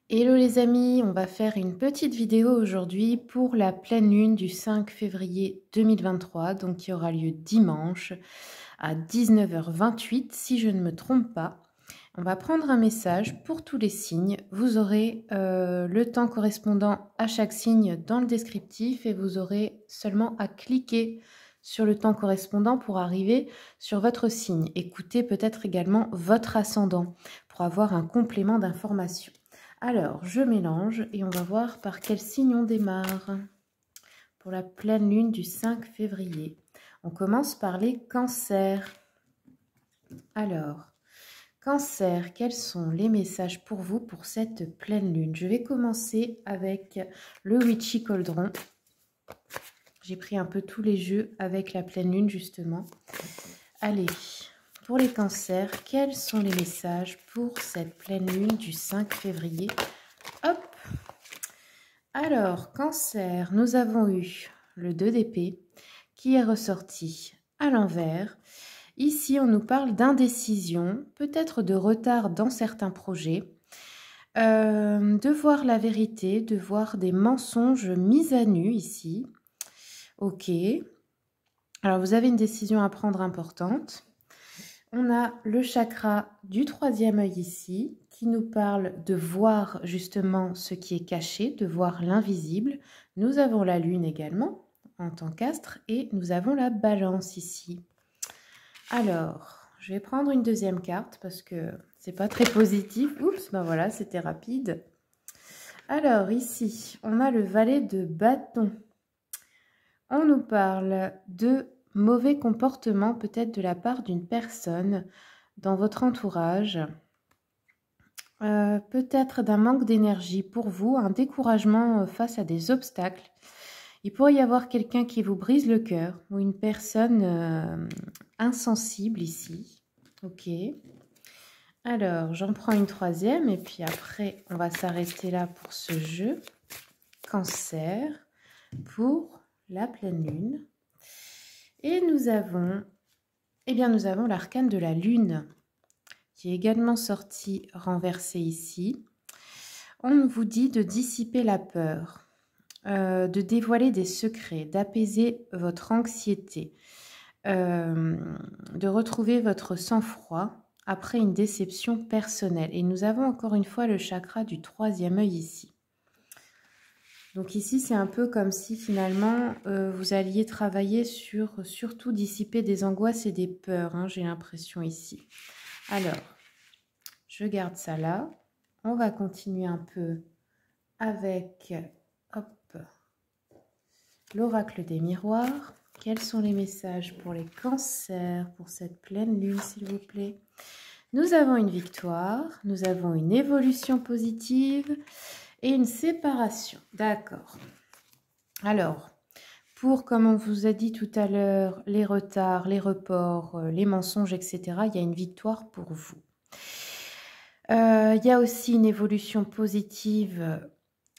Hello les amis, on va faire une petite vidéo aujourd'hui pour la pleine lune du 5 février 2023, donc qui aura lieu dimanche à 19h28 si je ne me trompe pas. On va prendre un message pour tous les signes. Vous aurez le temps correspondant à chaque signe dans le descriptif et vous aurez seulement à cliquer sur le temps correspondant pour arriver sur votre signe. Écoutez peut-être également votre ascendant pour avoir un complément d'information. Alors, je mélange et on va voir par quel signe on démarre pour la pleine lune du 5 février. On commence par les cancers. Alors, cancer, quels sont les messages pour vous pour cette pleine lune? Je vais commencer avec le Witchy Cauldron. J'ai pris un peu tous les jeux avec la pleine lune justement. Allez, pour les cancers, quels sont les messages pour cette pleine lune du 5 février? Hop! Alors, cancer, nous avons eu le 2 d'épée qui est ressorti à l'envers. Ici, on nous parle d'indécision, peut-être de retard dans certains projets, de voir la vérité, de voir des mensonges mis à nu ici. Ok. Alors, vous avez une décision à prendre importante. On a le chakra du 3e œil ici, qui nous parle de voir justement ce qui est caché, de voir l'invisible. Nous avons la lune également en tant qu'astre et nous avons la balance ici. Alors, je vais prendre une deuxième carte parce que c'est pas très positif. Oups, ben voilà, c'était rapide. Alors ici, on a le valet de bâton. On nous parle de mauvais comportement peut-être de la part d'une personne dans votre entourage. Peut-être d'un manque d'énergie pour vous, un découragement face à des obstacles. Il pourrait y avoir quelqu'un qui vous brise le cœur ou une personne insensible ici. Ok. Alors, j'en prends une troisième et puis après, on va s'arrêter là pour ce jeu. Cancer pour la pleine lune. Et nous avons, nous avons l'arcane de la lune qui est également sorti renversé ici. On vous dit de dissiper la peur, de dévoiler des secrets, d'apaiser votre anxiété, de retrouver votre sang-froid après une déception personnelle. Et nous avons encore une fois le chakra du 3e œil ici. Donc ici, c'est un peu comme si finalement, vous alliez travailler sur surtout dissiper des angoisses et des peurs, hein, j'ai l'impression ici. Alors, je garde ça là. On va continuer un peu avec l'oracle des miroirs. Quels sont les messages pour les cancers, pour cette pleine lune, s'il vous plaît? Nous avons une victoire, nous avons une évolution positive et une séparation. D'accord. Alors, pour, comme on vous a dit tout à l'heure, les retards, les reports, les mensonges, etc., il y a une victoire pour vous. Il y a aussi une évolution positive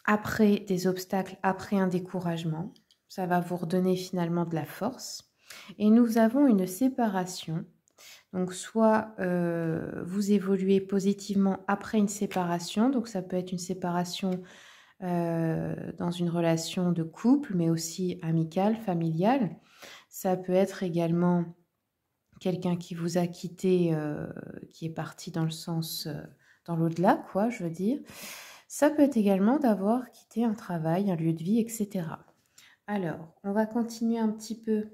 après des obstacles, après un découragement. Ça va vous redonner finalement de la force. Et nous avons une séparation. Donc, soit vous évoluez positivement après une séparation. Donc, ça peut être une séparation dans une relation de couple, mais aussi amicale, familiale. Ça peut être également quelqu'un qui vous a quitté, qui est parti dans le sens, dans l'au-delà, quoi, je veux dire. Ça peut être également d'avoir quitté un travail, un lieu de vie, etc. Alors, on va continuer un petit peu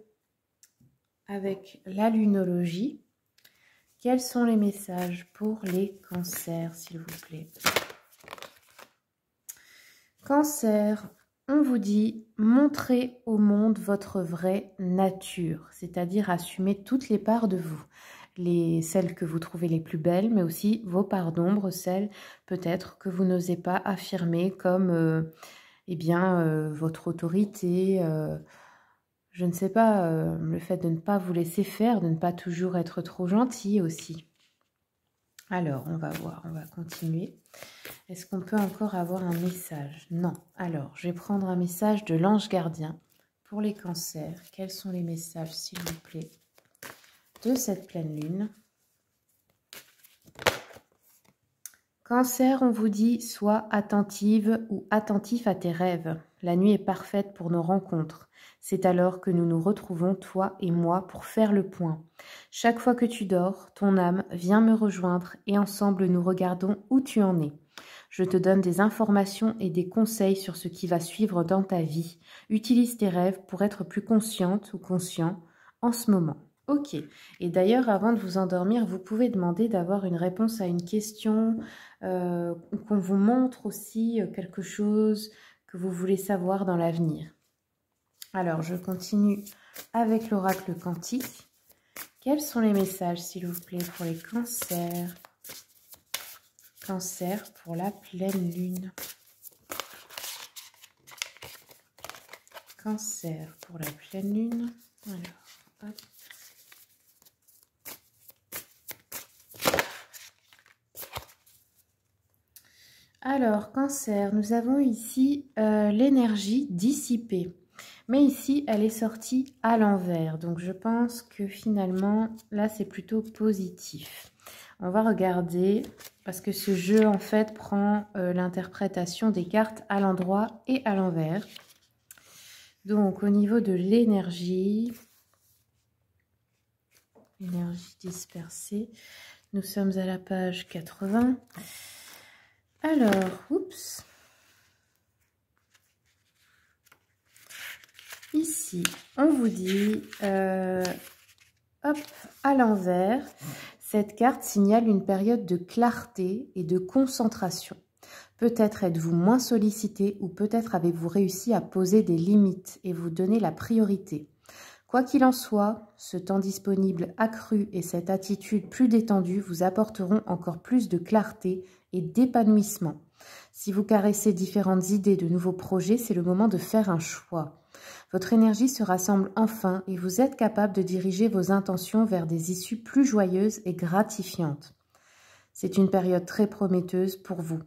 avec la lunologie. Quels sont les messages pour les cancers, s'il vous plaît? Cancer, on vous dit montrez au monde votre vraie nature, c'est-à-dire assumer toutes les parts de vous. Celles que vous trouvez les plus belles, mais aussi vos parts d'ombre, celles peut-être que vous n'osez pas affirmer comme votre autorité, je ne sais pas, le fait de ne pas vous laisser faire, de ne pas toujours être trop gentil aussi. Alors, on va voir, on va continuer. Est-ce qu'on peut encore avoir un message? Non. Alors, je vais prendre un message de l'ange gardien pour les cancers. Quels sont les messages, s'il vous plaît, de cette pleine lune? Cancer, on vous dit, sois attentive ou attentif à tes rêves. La nuit est parfaite pour nos rencontres. C'est alors que nous nous retrouvons, toi et moi, pour faire le point. Chaque fois que tu dors, ton âme vient me rejoindre et ensemble nous regardons où tu en es. Je te donne des informations et des conseils sur ce qui va suivre dans ta vie. Utilise tes rêves pour être plus consciente ou conscient en ce moment. Ok. Et d'ailleurs, avant de vous endormir, vous pouvez demander d'avoir une réponse à une question, qu'on vous montre aussi quelque chose que vous voulez savoir dans l'avenir. Alors, je continue avec l'oracle quantique. Quels sont les messages, s'il vous plaît, pour les cancers? Cancer pour la pleine lune. Cancer pour la pleine lune. Alors, hop. Alors, Cancer, nous avons ici l'énergie dissipée. Mais ici, elle est sortie à l'envers. Donc, je pense que finalement, là, c'est plutôt positif. On va regarder, parce que ce jeu, en fait, prend l'interprétation des cartes à l'endroit et à l'envers. Donc, au niveau de l'énergie dispersée, nous sommes à la page 80. Alors, oups. Ici, on vous dit, hop, à l'envers, cette carte signale une période de clarté et de concentration. Peut-être êtes-vous moins sollicité ou peut-être avez-vous réussi à poser des limites et vous donner la priorité. Quoi qu'il en soit, ce temps disponible accru et cette attitude plus détendue vous apporteront encore plus de clarté et d'épanouissement. Si vous caressez différentes idées de nouveaux projets, c'est le moment de faire un choix. Votre énergie se rassemble enfin et vous êtes capable de diriger vos intentions vers des issues plus joyeuses et gratifiantes. C'est une période très prometteuse pour vous.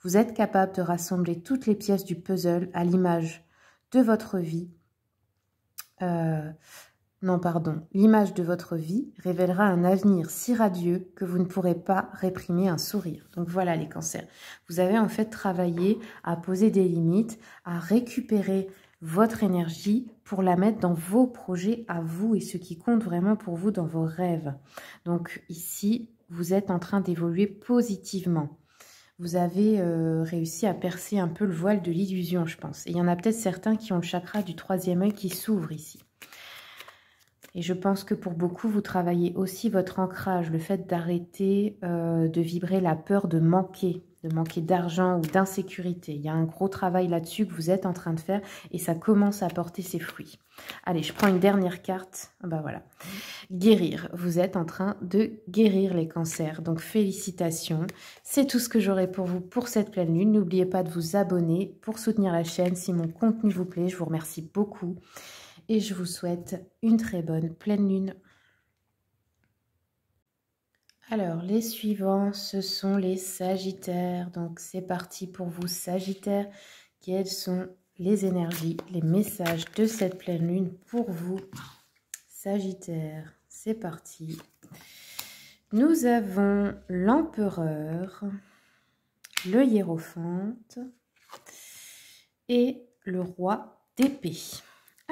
Vous êtes capable de rassembler toutes les pièces du puzzle à l'image de votre vie. L'image de votre vie révélera un avenir si radieux que vous ne pourrez pas réprimer un sourire. Donc voilà les cancers. Vous avez en fait travaillé à poser des limites, à récupérer votre énergie pour la mettre dans vos projets à vous et ce qui compte vraiment pour vous dans vos rêves. Donc ici, vous êtes en train d'évoluer positivement. Vous avez réussi à percer un peu le voile de l'illusion, je pense. Et il y en a peut-être certains qui ont le chakra du troisième œil qui s'ouvre ici. Et je pense que pour beaucoup, vous travaillez aussi votre ancrage, le fait d'arrêter de vibrer la peur de manquer d'argent ou d'insécurité. Il y a un gros travail là-dessus que vous êtes en train de faire et ça commence à porter ses fruits. Allez, je prends une dernière carte. Ben voilà. Guérir. Vous êtes en train de guérir les cancers. Donc, félicitations. C'est tout ce que j'aurai pour vous pour cette pleine lune. N'oubliez pas de vous abonner pour soutenir la chaîne. Si mon contenu vous plaît, je vous remercie beaucoup. Et je vous souhaite une très bonne pleine lune. Alors, les suivants, ce sont les Sagittaires. Donc, c'est parti pour vous, Sagittaires. Quelles sont les énergies, les messages de cette pleine lune pour vous, Sagittaires? C'est parti. Nous avons l'Empereur, le Hiérophante et le Roi d'épée.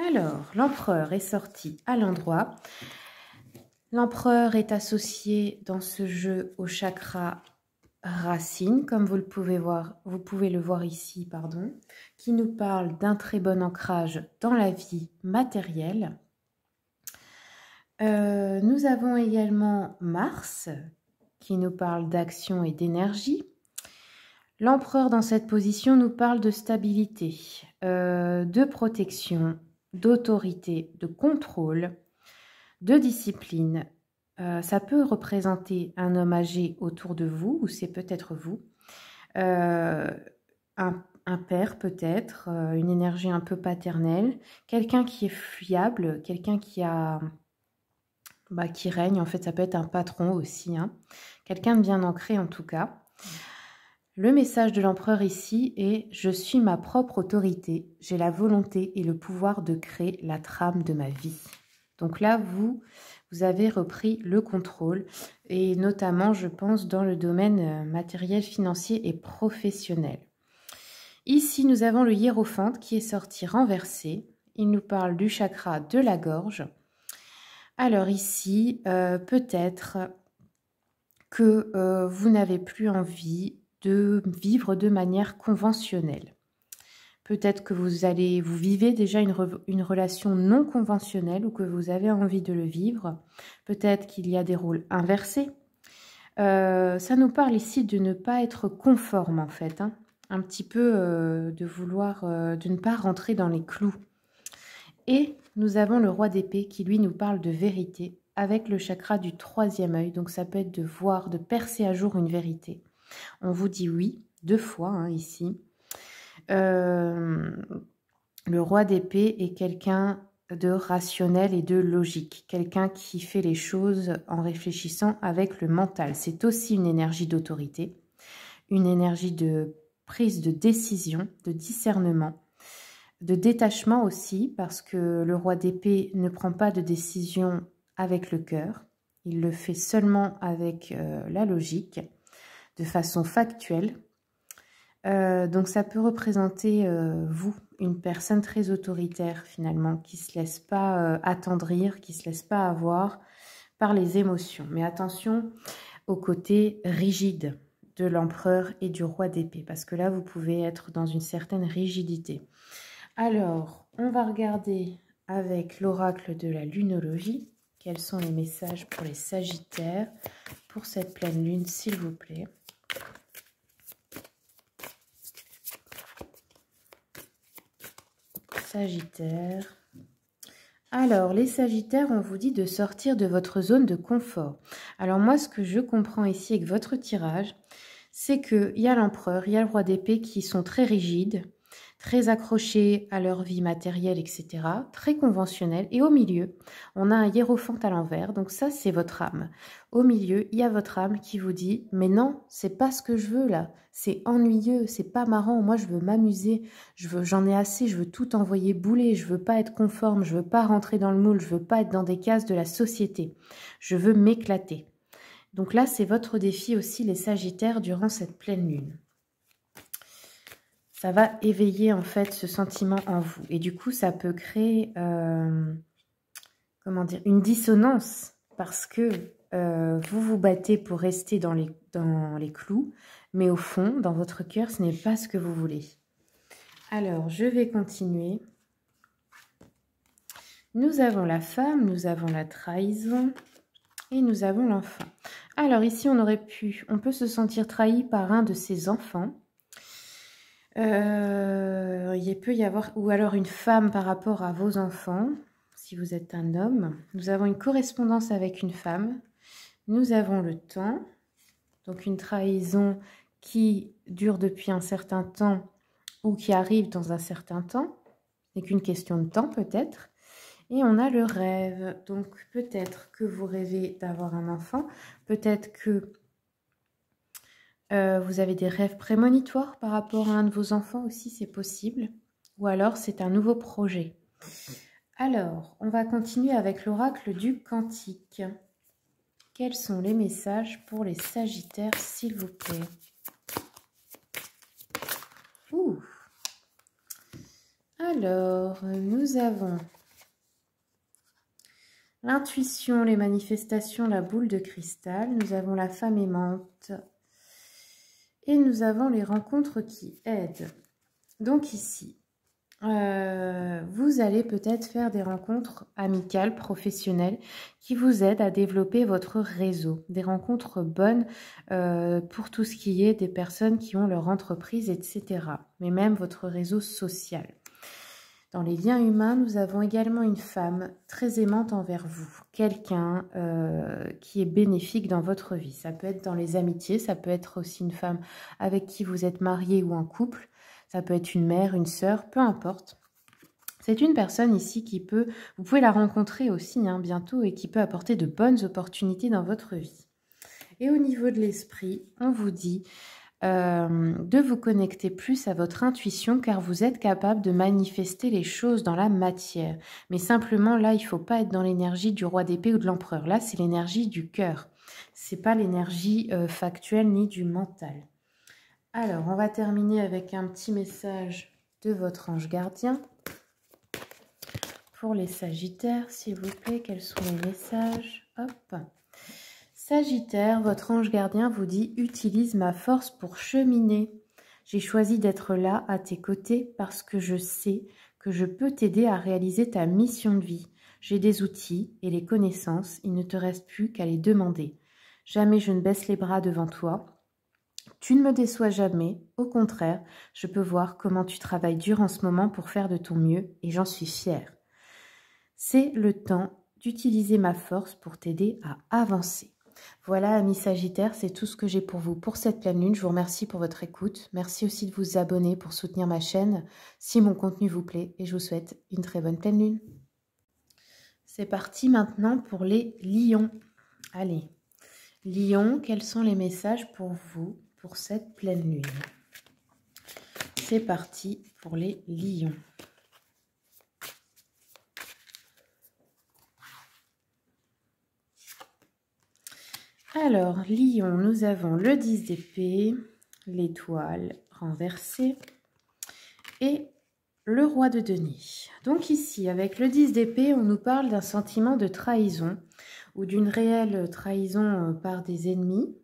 Alors, l'Empereur est sorti à l'endroit. L'Empereur est associé dans ce jeu au chakra racine, comme vous pouvez le voir ici, qui nous parle d'un très bon ancrage dans la vie matérielle. Nous avons également Mars, qui nous parle d'action et d'énergie. L'Empereur dans cette position nous parle de stabilité, de protection, d'autorité, de contrôle, de discipline. Ça peut représenter un homme âgé autour de vous, ou c'est peut-être vous. Un père peut-être, une énergie un peu paternelle. Quelqu'un qui est fiable, quelqu'un qui règne. En fait, ça peut être un patron aussi. Hein. Quelqu'un de bien ancré en tout cas. Le message de l'empereur ici est « Je suis ma propre autorité, j'ai la volonté et le pouvoir de créer la trame de ma vie ». Donc là, vous vous avez repris le contrôle. Et notamment, je pense, dans le domaine matériel, financier et professionnel. Ici, nous avons le hiérophante qui est sorti renversé. Il nous parle du chakra de la gorge. Alors ici, peut-être que vous n'avez plus envie de vivre de manière conventionnelle. Peut-être que vous vivez déjà une relation non conventionnelle ou que vous avez envie de le vivre. Peut-être qu'il y a des rôles inversés. Ça nous parle ici de ne pas être conforme en fait, hein. Un petit peu de vouloir, de ne pas rentrer dans les clous. Et nous avons le roi d'épée qui lui nous parle de vérité avec le chakra du 3e œil. Donc ça peut être de voir, de percer à jour une vérité. On vous dit oui, 2 fois hein, ici. Le roi d'épée est quelqu'un de rationnel et de logique. Quelqu'un qui fait les choses en réfléchissant avec le mental. C'est aussi une énergie d'autorité, une énergie de prise de décision, de discernement, de détachement aussi, parce que le roi d'épée ne prend pas de décision avec le cœur. Il le fait seulement avec la logique, de façon factuelle. Donc ça peut représenter vous, une personne très autoritaire finalement, qui ne se laisse pas attendrir, qui ne se laisse pas avoir par les émotions. Mais attention au côté rigide de l'empereur et du roi d'épée, parce que là vous pouvez être dans une certaine rigidité. Alors, on va regarder avec l'oracle de la lunologie, quels sont les messages pour les sagittaires pour cette pleine lune, s'il vous plaît. Sagittaire. Alors, les sagittaires, on vous dit de sortir de votre zone de confort. Alors moi, ce que je comprends ici avec votre tirage, c'est qu'il y a l'empereur, il y a le roi d'épée qui sont très rigides, très accrochés à leur vie matérielle, etc., très conventionnels. Et au milieu, on a un hiérophante à l'envers, donc ça, c'est votre âme. Au milieu, il y a votre âme qui vous dit « Mais non, c'est pas ce que je veux là, c'est ennuyeux, c'est pas marrant, moi je veux m'amuser, j'en ai assez, je veux tout envoyer bouler, je veux pas être conforme, je veux pas rentrer dans le moule, je veux pas être dans des cases de la société, je veux m'éclater. » Donc là, c'est votre défi aussi, les sagittaires, durant cette pleine lune. Ça va éveiller en fait ce sentiment en vous. Et du coup, ça peut créer comment dire, une dissonance parce que vous vous battez pour rester dans les clous, mais au fond, dans votre cœur, ce n'est pas ce que vous voulez. Alors, je vais continuer. Nous avons la femme, nous avons la trahison et nous avons l'enfant. Alors ici, on peut se sentir trahi par un de ses enfants. Il peut y avoir, ou alors une femme par rapport à vos enfants, si vous êtes un homme. Nous avons une correspondance avec une femme. Nous avons le temps, donc une trahison qui dure depuis un certain temps ou qui arrive dans un certain temps. Ce n'est qu'une question de temps peut-être. Et on a le rêve, donc peut-être que vous rêvez d'avoir un enfant, peut-être que vous avez des rêves prémonitoires par rapport à un de vos enfants aussi, c'est possible. Ou alors, c'est un nouveau projet. Alors, on va continuer avec l'oracle du Cantique. Quels sont les messages pour les sagittaires, s'il vous plaît? Ouh. Alors, nous avons l'intuition, les manifestations, la boule de cristal. Nous avons la femme aimante. Et nous avons les rencontres qui aident. Donc ici, vous allez peut-être faire des rencontres amicales, professionnelles, qui vous aident à développer votre réseau. Des rencontres bonnes pour tout ce qui est des personnes qui ont leur entreprise, etc. Mais même votre réseau social. Dans les liens humains, nous avons également une femme très aimante envers vous. Quelqu'un qui est bénéfique dans votre vie. Ça peut être dans les amitiés, ça peut être aussi une femme avec qui vous êtes marié ou en couple. Ça peut être une mère, une sœur, peu importe. C'est une personne ici qui peut, vous pouvez la rencontrer aussi hein, bientôt et qui peut apporter de bonnes opportunités dans votre vie. Et au niveau de l'esprit, on vous dit de vous connecter plus à votre intuition car vous êtes capable de manifester les choses dans la matière. Mais simplement, là, il ne faut pas être dans l'énergie du roi d'épée ou de l'empereur. Là, c'est l'énergie du cœur. Ce n'est pas l'énergie factuelle ni du mental. Alors, on va terminer avec un petit message de votre ange gardien. Pour les Sagittaires, s'il vous plaît, quels sont les messages? Hop. Sagittaire, votre ange gardien vous dit « Utilise ma force pour cheminer. J'ai choisi d'être là, à tes côtés, parce que je sais que je peux t'aider à réaliser ta mission de vie. J'ai des outils et les connaissances, il ne te reste plus qu'à les demander. Jamais je ne baisse les bras devant toi. Tu ne me déçois jamais, au contraire, je peux voir comment tu travailles dur en ce moment pour faire de ton mieux et j'en suis fière. C'est le temps d'utiliser ma force pour t'aider à avancer. » Voilà, amis Sagittaires, c'est tout ce que j'ai pour vous pour cette pleine lune. Je vous remercie pour votre écoute. Merci aussi de vous abonner pour soutenir ma chaîne si mon contenu vous plaît. Et je vous souhaite une très bonne pleine lune. C'est parti maintenant pour les lions. Allez, lions, quels sont les messages pour vous pour cette pleine lune? C'est parti pour les lions. Alors, lion, nous avons le 10 d'épée, l'étoile renversée et le roi de denier. Donc ici, avec le 10 d'épée, on nous parle d'un sentiment de trahison ou d'une réelle trahison par des ennemis.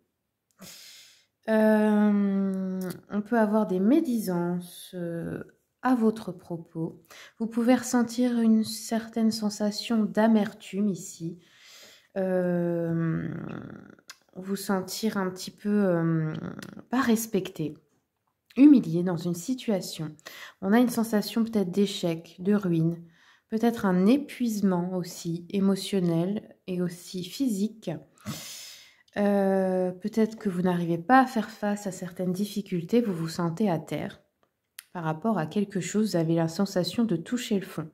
On peut avoir des médisances à votre propos. Vous pouvez ressentir une certaine sensation d'amertume ici. Vous sentir un petit peu pas respecté, humilié dans une situation. On a une sensation peut-être d'échec, de ruine, peut-être un épuisement aussi émotionnel et aussi physique. Peut-être que vous n'arrivez pas à faire face à certaines difficultés, vous vous sentez à terre par rapport à quelque chose, vous avez la sensation de toucher le fond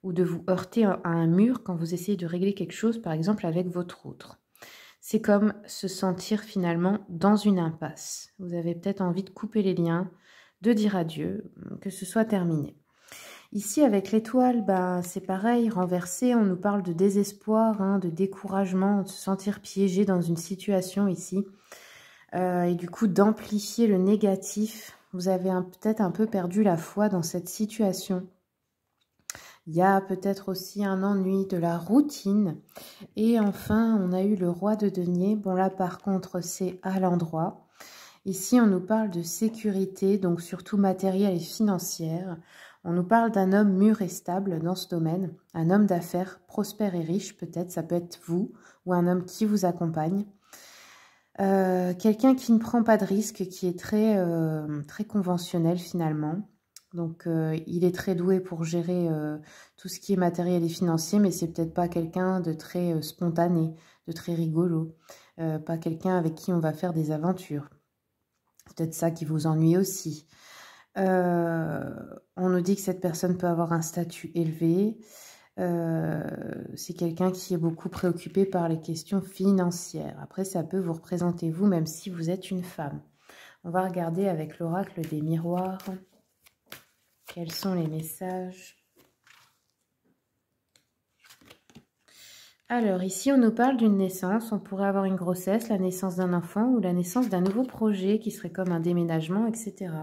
ou de vous heurter à un mur quand vous essayez de régler quelque chose, par exemple avec votre autre. C'est comme se sentir finalement dans une impasse. Vous avez peut-être envie de couper les liens, de dire adieu, que ce soit terminé. Ici, avec l'étoile, c'est pareil, renversé, on nous parle de désespoir, de découragement, de se sentir piégé dans une situation ici. Et du coup, d'amplifier le négatif. Vous avez peut-être un peu perdu la foi dans cette situation. Il y a peut-être aussi un ennui de la routine. Et enfin, on a eu le roi de denier. Bon, là, par contre, c'est à l'endroit. Ici, on nous parle de sécurité, donc surtout matérielle et financière. On nous parle d'un homme mûr et stable dans ce domaine. Un homme d'affaires prospère et riche, peut-être. Ça peut être vous ou un homme qui vous accompagne. Quelqu'un qui ne prend pas de risque, qui est très, très conventionnel finalement. Donc, il est très doué pour gérer tout ce qui est matériel et financier, mais c'est peut-être pas quelqu'un de très spontané, de très rigolo. Pas quelqu'un avec qui on va faire des aventures. C'est peut-être ça qui vous ennuie aussi. On nous dit que cette personne peut avoir un statut élevé. C'est quelqu'un qui est beaucoup préoccupé par les questions financières. Après, ça peut vous représenter vous, même si vous êtes une femme. On va regarder avec l'oracle des miroirs. Quels sont les messages? Alors, ici, on nous parle d'une naissance. On pourrait avoir une grossesse, la naissance d'un enfant ou la naissance d'un nouveau projet qui serait comme un déménagement, etc.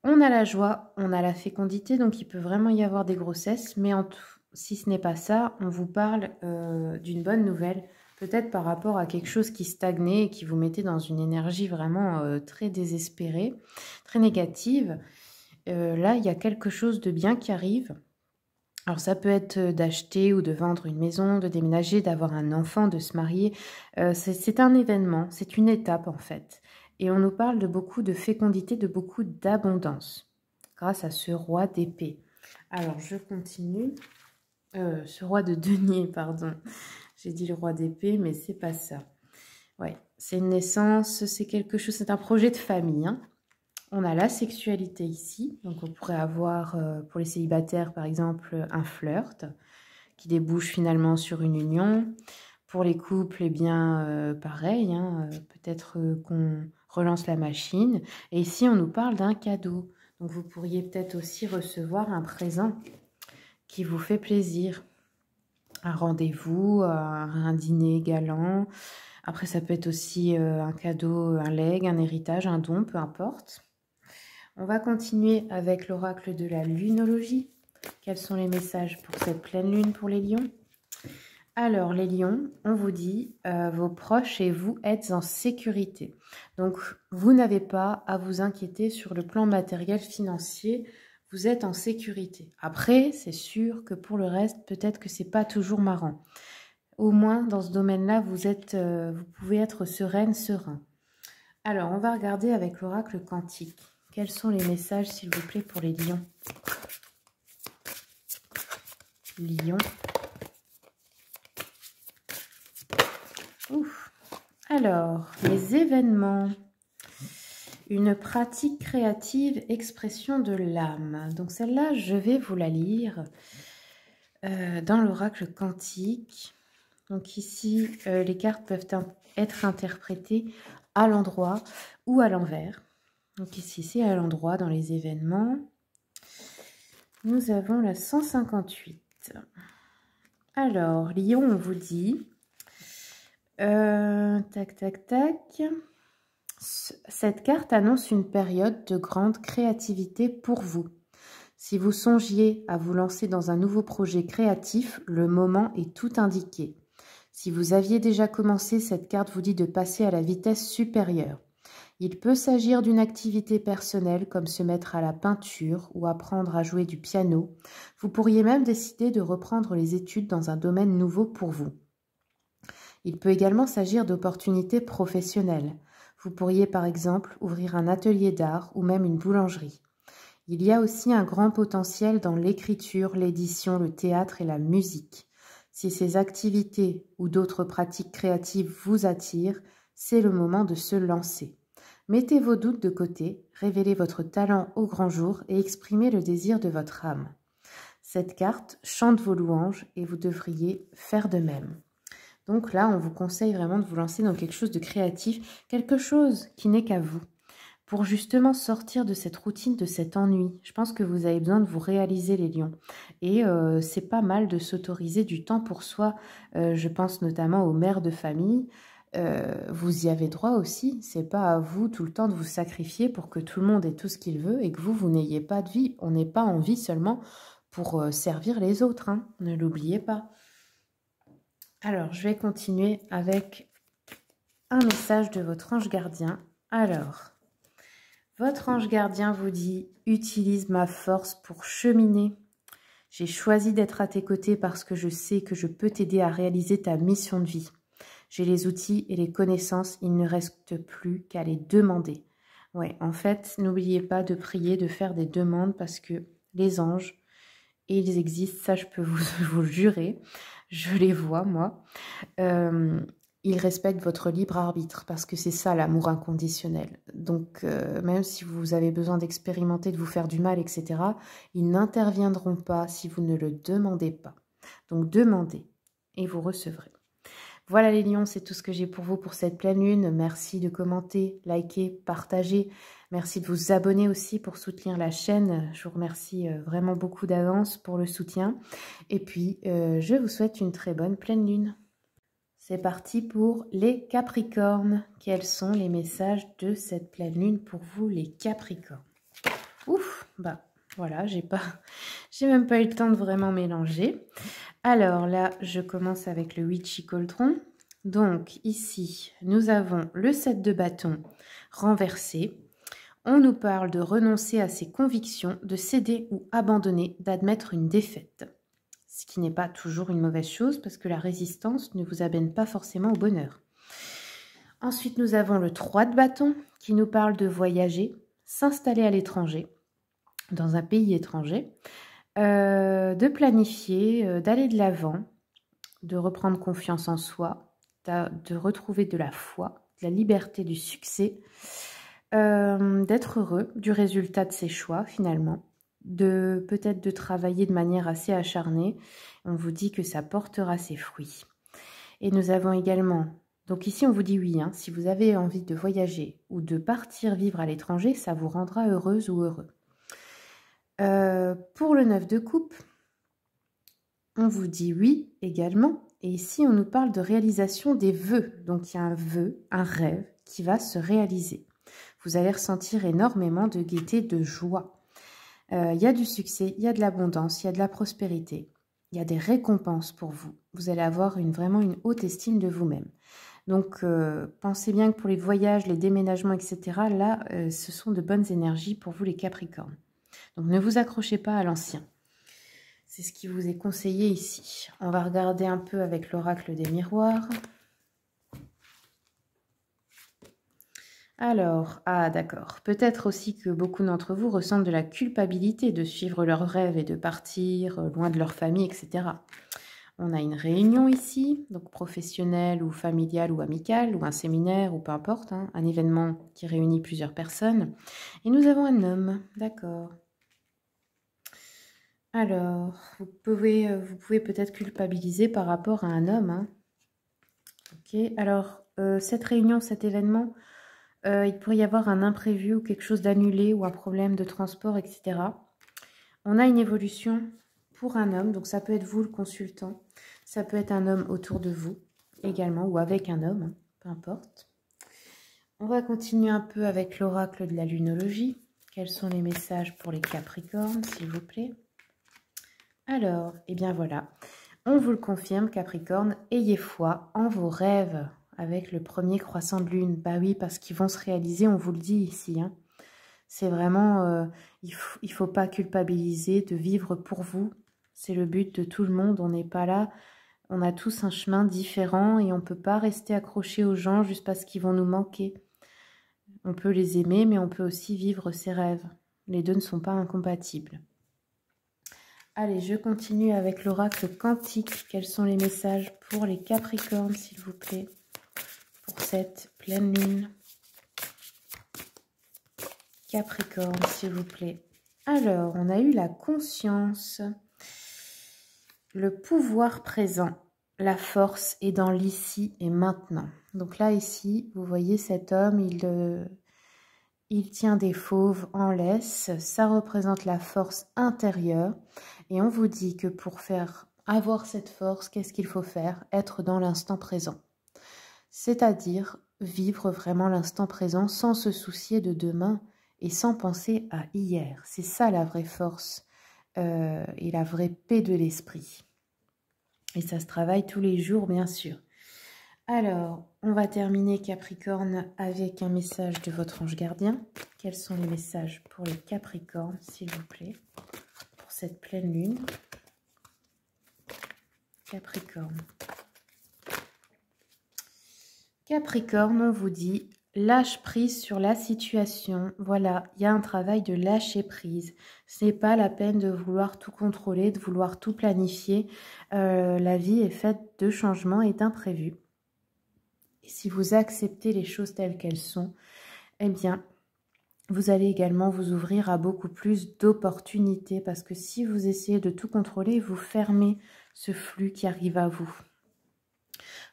On a la joie, on a la fécondité, donc il peut vraiment y avoir des grossesses. Mais si ce n'est pas ça, on vous parle d'une bonne nouvelle. Peut-être par rapport à quelque chose qui stagnait et qui vous mettait dans une énergie vraiment très désespérée, très négative. Là, il y a quelque chose de bien qui arrive. Alors, ça peut être d'acheter ou de vendre une maison, de déménager, d'avoir un enfant, de se marier. C'est un événement, c'est une étape en fait. Et on nous parle de beaucoup de fécondité, de beaucoup d'abondance, grâce à ce roi d'épée. Alors, je continue. Ce roi de denier, pardon. J'ai dit le roi d'épée, mais c'est pas ça. Ouais, c'est une naissance, c'est quelque chose, c'est un projet de famille, On a la sexualité ici, donc on pourrait avoir pour les célibataires par exemple un flirt qui débouche finalement sur une union. Pour les couples, eh bien pareil, peut-être qu'on relance la machine. Et ici, on nous parle d'un cadeau. Donc, vous pourriez peut-être aussi recevoir un présent qui vous fait plaisir. Un rendez-vous, un dîner galant. Après, ça peut être aussi un cadeau, un legs, un héritage, un don, peu importe. On va continuer avec l'oracle de la lunologie. Quels sont les messages pour cette pleine lune pour les lions? Alors, les lions, on vous dit, vos proches et vous êtes en sécurité. Donc, vous n'avez pas à vous inquiéter sur le plan matériel financier. Vous êtes en sécurité. Après, c'est sûr que pour le reste, peut-être que c'est pas toujours marrant. Au moins, dans ce domaine-là, vous pouvez être sereine, serein. Alors, on va regarder avec l'oracle quantique. Quels sont les messages, s'il vous plaît, pour les lions? Lion. Ouf. Alors, les événements. Une pratique créative, expression de l'âme. Donc celle-là, je vais vous la lire dans l'oracle quantique. Donc ici, les cartes peuvent être interprétées à l'endroit ou à l'envers. Donc ici, c'est à l'endroit dans les événements. Nous avons la 158. Alors, Lion, on vous dit... tac, tac, tac. Cette carte annonce une période de grande créativité pour vous. Si vous songiez à vous lancer dans un nouveau projet créatif, le moment est tout indiqué. Si vous aviez déjà commencé, cette carte vous dit de passer à la vitesse supérieure. Il peut s'agir d'une activité personnelle comme se mettre à la peinture ou apprendre à jouer du piano. Vous pourriez même décider de reprendre les études dans un domaine nouveau pour vous. Il peut également s'agir d'opportunités professionnelles. Vous pourriez par exemple ouvrir un atelier d'art ou même une boulangerie. Il y a aussi un grand potentiel dans l'écriture, l'édition, le théâtre et la musique. Si ces activités ou d'autres pratiques créatives vous attirent, c'est le moment de se lancer. Mettez vos doutes de côté, révélez votre talent au grand jour et exprimez le désir de votre âme. Cette carte chante vos louanges et vous devriez faire de même. Donc là, on vous conseille vraiment de vous lancer dans quelque chose de créatif, quelque chose qui n'est qu'à vous, pour justement sortir de cette routine, de cet ennui. Je pense que vous avez besoin de vous réaliser, les lions. Et c'est pas mal de s'autoriser du temps pour soi. Je pense notamment aux mères de famille. Vous y avez droit aussi. C'est pas à vous tout le temps de vous sacrifier pour que tout le monde ait tout ce qu'il veut et que vous n'ayez pas de vie. On n'est pas en vie seulement pour servir les autres, hein. Ne l'oubliez pas. Alors, je vais continuer avec un message de votre ange gardien. Alors, votre ange gardien vous dit « Utilise ma force pour cheminer. J'ai choisi d'être à tes côtés parce que je sais que je peux t'aider à réaliser ta mission de vie. J'ai les outils et les connaissances, il ne reste plus qu'à les demander. » Ouais, en fait, n'oubliez pas de prier, de faire des demandes parce que les anges, et ils existent, ça je peux vous le jurer, je les vois moi, ils respectent votre libre arbitre parce que c'est ça l'amour inconditionnel. Donc même si vous avez besoin d'expérimenter, de vous faire du mal, etc., ils n'interviendront pas si vous ne le demandez pas. Donc demandez et vous recevrez. Voilà les lions, c'est tout ce que j'ai pour vous pour cette pleine lune. Merci de commenter, liker, partager. Merci de vous abonner aussi pour soutenir la chaîne. Je vous remercie vraiment beaucoup d'avance pour le soutien. Et puis, je vous souhaite une très bonne pleine lune. C'est parti pour les Capricornes. Quels sont les messages de cette pleine lune pour vous, les Capricornes? Ouf, bah voilà, j'ai même pas eu le temps de vraiment mélanger. Alors là, je commence avec le Witchy Cauldron. Donc ici, nous avons le 7 de bâton renversé. On nous parle de renoncer à ses convictions, de céder ou abandonner, d'admettre une défaite. Ce qui n'est pas toujours une mauvaise chose parce que la résistance ne vous amène pas forcément au bonheur. Ensuite, nous avons le 3 de bâton qui nous parle de voyager, s'installer à l'étranger, dans un pays étranger, de planifier, d'aller de l'avant, de reprendre confiance en soi, de retrouver de la foi, de la liberté, du succès, d'être heureux du résultat de ses choix finalement, peut-être de travailler de manière assez acharnée. On vous dit que ça portera ses fruits. Et nous avons également Donc ici, on vous dit oui, hein. Si vous avez envie de voyager ou de partir vivre à l'étranger, ça vous rendra heureuse ou heureux. Pour le 9 de coupe, on vous dit oui également. Et ici, on nous parle de réalisation des vœux. Donc, il y a un vœu, un rêve qui va se réaliser. Vous allez ressentir énormément de gaieté, de joie. Il y a du succès, il y a de l'abondance, il y a de la prospérité. Il y a des récompenses pour vous. Vous allez avoir vraiment une haute estime de vous-même. Donc, pensez bien que pour les voyages, les déménagements, etc., là, ce sont de bonnes énergies pour vous les Capricornes. Donc, ne vous accrochez pas à l'ancien. C'est ce qui vous est conseillé ici. On va regarder un peu avec l'oracle des miroirs. Alors, ah d'accord. Peut-être aussi que beaucoup d'entre vous ressentent de la culpabilité de suivre leurs rêves et de partir loin de leur famille, etc. On a une réunion ici, donc professionnelle ou familiale ou amicale, ou un séminaire, ou peu importe, hein, un événement qui réunit plusieurs personnes. Et nous avons un homme, d'accord. Alors, vous pouvez peut-être culpabiliser par rapport à un homme. Hein. Ok, alors, cette réunion, cet événement, il pourrait y avoir un imprévu ou quelque chose d'annulé ou un problème de transport, etc. On a une évolution pour un homme, donc ça peut être vous le consultant, ça peut être un homme autour de vous également ou avec un homme, hein, peu importe. On va continuer un peu avec l'oracle de la lunologie. Quels sont les messages pour les Capricornes, s'il vous plaît? Alors, eh bien voilà, on vous le confirme, Capricorne, ayez foi en vos rêves avec le premier croissant de lune. Bah oui, parce qu'ils vont se réaliser, on vous le dit ici. Hein. C'est vraiment, il faut pas culpabiliser de vivre pour vous. C'est le but de tout le monde, on n'est pas là. On a tous un chemin différent et on ne peut pas rester accroché aux gens juste parce qu'ils vont nous manquer. On peut les aimer, mais on peut aussi vivre ses rêves. Les deux ne sont pas incompatibles. Allez, je continue avec l'oracle quantique. Quels sont les messages pour les Capricornes, s'il vous plaît, pour cette pleine lune? Capricorne, s'il vous plaît. Alors, on a eu la conscience, le pouvoir présent, la force est dans l'ici et maintenant. Donc là, ici, vous voyez cet homme, il tient des fauves en laisse. Ça représente la force intérieure. Et on vous dit que pour avoir cette force, qu'est-ce qu'il faut faire? Être dans l'instant présent. C'est-à-dire vivre vraiment l'instant présent sans se soucier de demain et sans penser à hier. C'est ça la vraie force et la vraie paix de l'esprit. Et ça se travaille tous les jours, bien sûr. Alors, on va terminer Capricorne avec un message de votre ange gardien. Quels sont les messages pour les Capricornes, s'il vous plaît, pour cette pleine lune? Capricorne. Capricorne, on vous dit, lâche prise sur la situation. Voilà, il y a un travail de lâcher prise. Ce n'est pas la peine de vouloir tout contrôler, de vouloir tout planifier. La vie est faite de changements et d'imprévus. Et si vous acceptez les choses telles qu'elles sont, eh bien, vous allez également vous ouvrir à beaucoup plus d'opportunités. Parce que si vous essayez de tout contrôler, vous fermez ce flux qui arrive à vous.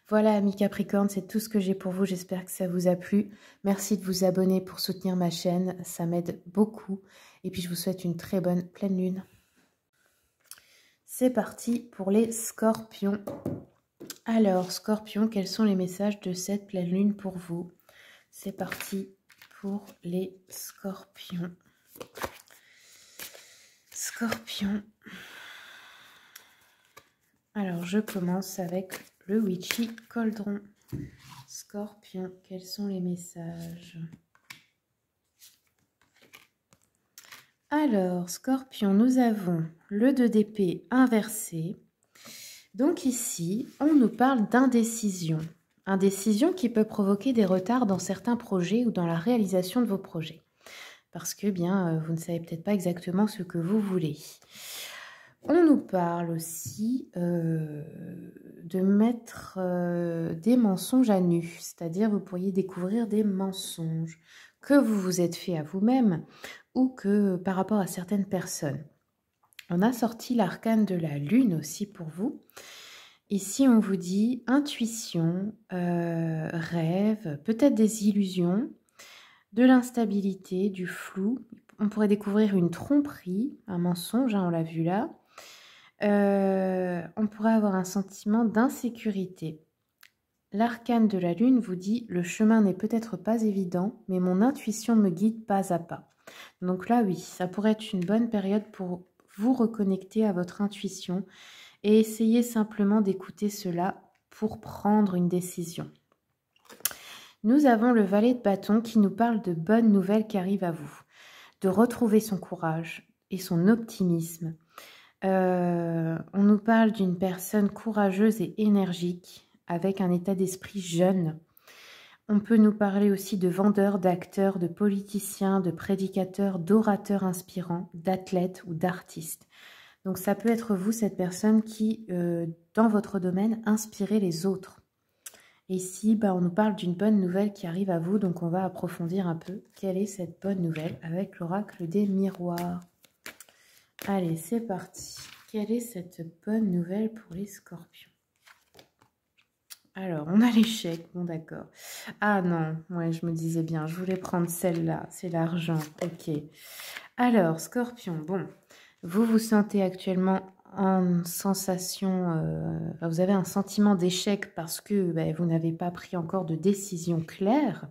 Voilà, amis Capricorne, c'est tout ce que j'ai pour vous. J'espère que ça vous a plu. Merci de vous abonner pour soutenir ma chaîne. Ça m'aide beaucoup. Et puis, je vous souhaite une très bonne pleine lune. C'est parti pour les Scorpions. Alors, Scorpion, quels sont les messages de cette pleine lune pour vous? C'est parti pour les Scorpions. Scorpion. Alors, je commence avec le Witchy Cauldron. Scorpion, quels sont les messages? Alors, Scorpion, nous avons le 2 d'épée inversé. Donc ici, on nous parle d'indécision. Indécision qui peut provoquer des retards dans certains projets ou dans la réalisation de vos projets. Parce que, bien, vous ne savez peut-être pas exactement ce que vous voulez. On nous parle aussi de mettre des mensonges à nu. C'est-à-dire, vous pourriez découvrir des mensonges que vous vous êtes fait à vous-même ou que par rapport à certaines personnes. On a sorti l'arcane de la lune aussi pour vous. Ici, on vous dit intuition, rêve, peut-être des illusions, de l'instabilité, du flou. On pourrait découvrir une tromperie, un mensonge, hein, on l'a vu là. On pourrait avoir un sentiment d'insécurité. L'arcane de la lune vous dit « Le chemin n'est peut-être pas évident, mais mon intuition me guide pas à pas ». Donc là, oui, ça pourrait être une bonne période pour vous reconnecter à votre intuition et essayer simplement d'écouter cela pour prendre une décision. Nous avons le valet de bâton qui nous parle de bonnes nouvelles qui arrivent à vous, de retrouver son courage et son optimisme. On nous parle d'une personne courageuse et énergique, avec un état d'esprit jeune. On peut nous parler aussi de vendeurs, d'acteurs, de politiciens, de prédicateurs, d'orateurs inspirants, d'athlètes ou d'artistes. Donc ça peut être vous, cette personne qui, dans votre domaine, inspirez les autres. Et ici, on nous parle d'une bonne nouvelle qui arrive à vous, donc on va approfondir un peu quelle est cette bonne nouvelle avec l'oracle des miroirs. Allez, c'est parti. Quelle est cette bonne nouvelle pour les scorpions? Alors, on a l'échec, bon d'accord. Ah non, ouais, je me disais bien, je voulais prendre celle-là, c'est l'argent, ok. Alors, scorpion, bon, vous vous sentez actuellement en sensation, vous avez un sentiment d'échec parce que vous n'avez pas pris encore de décision claire.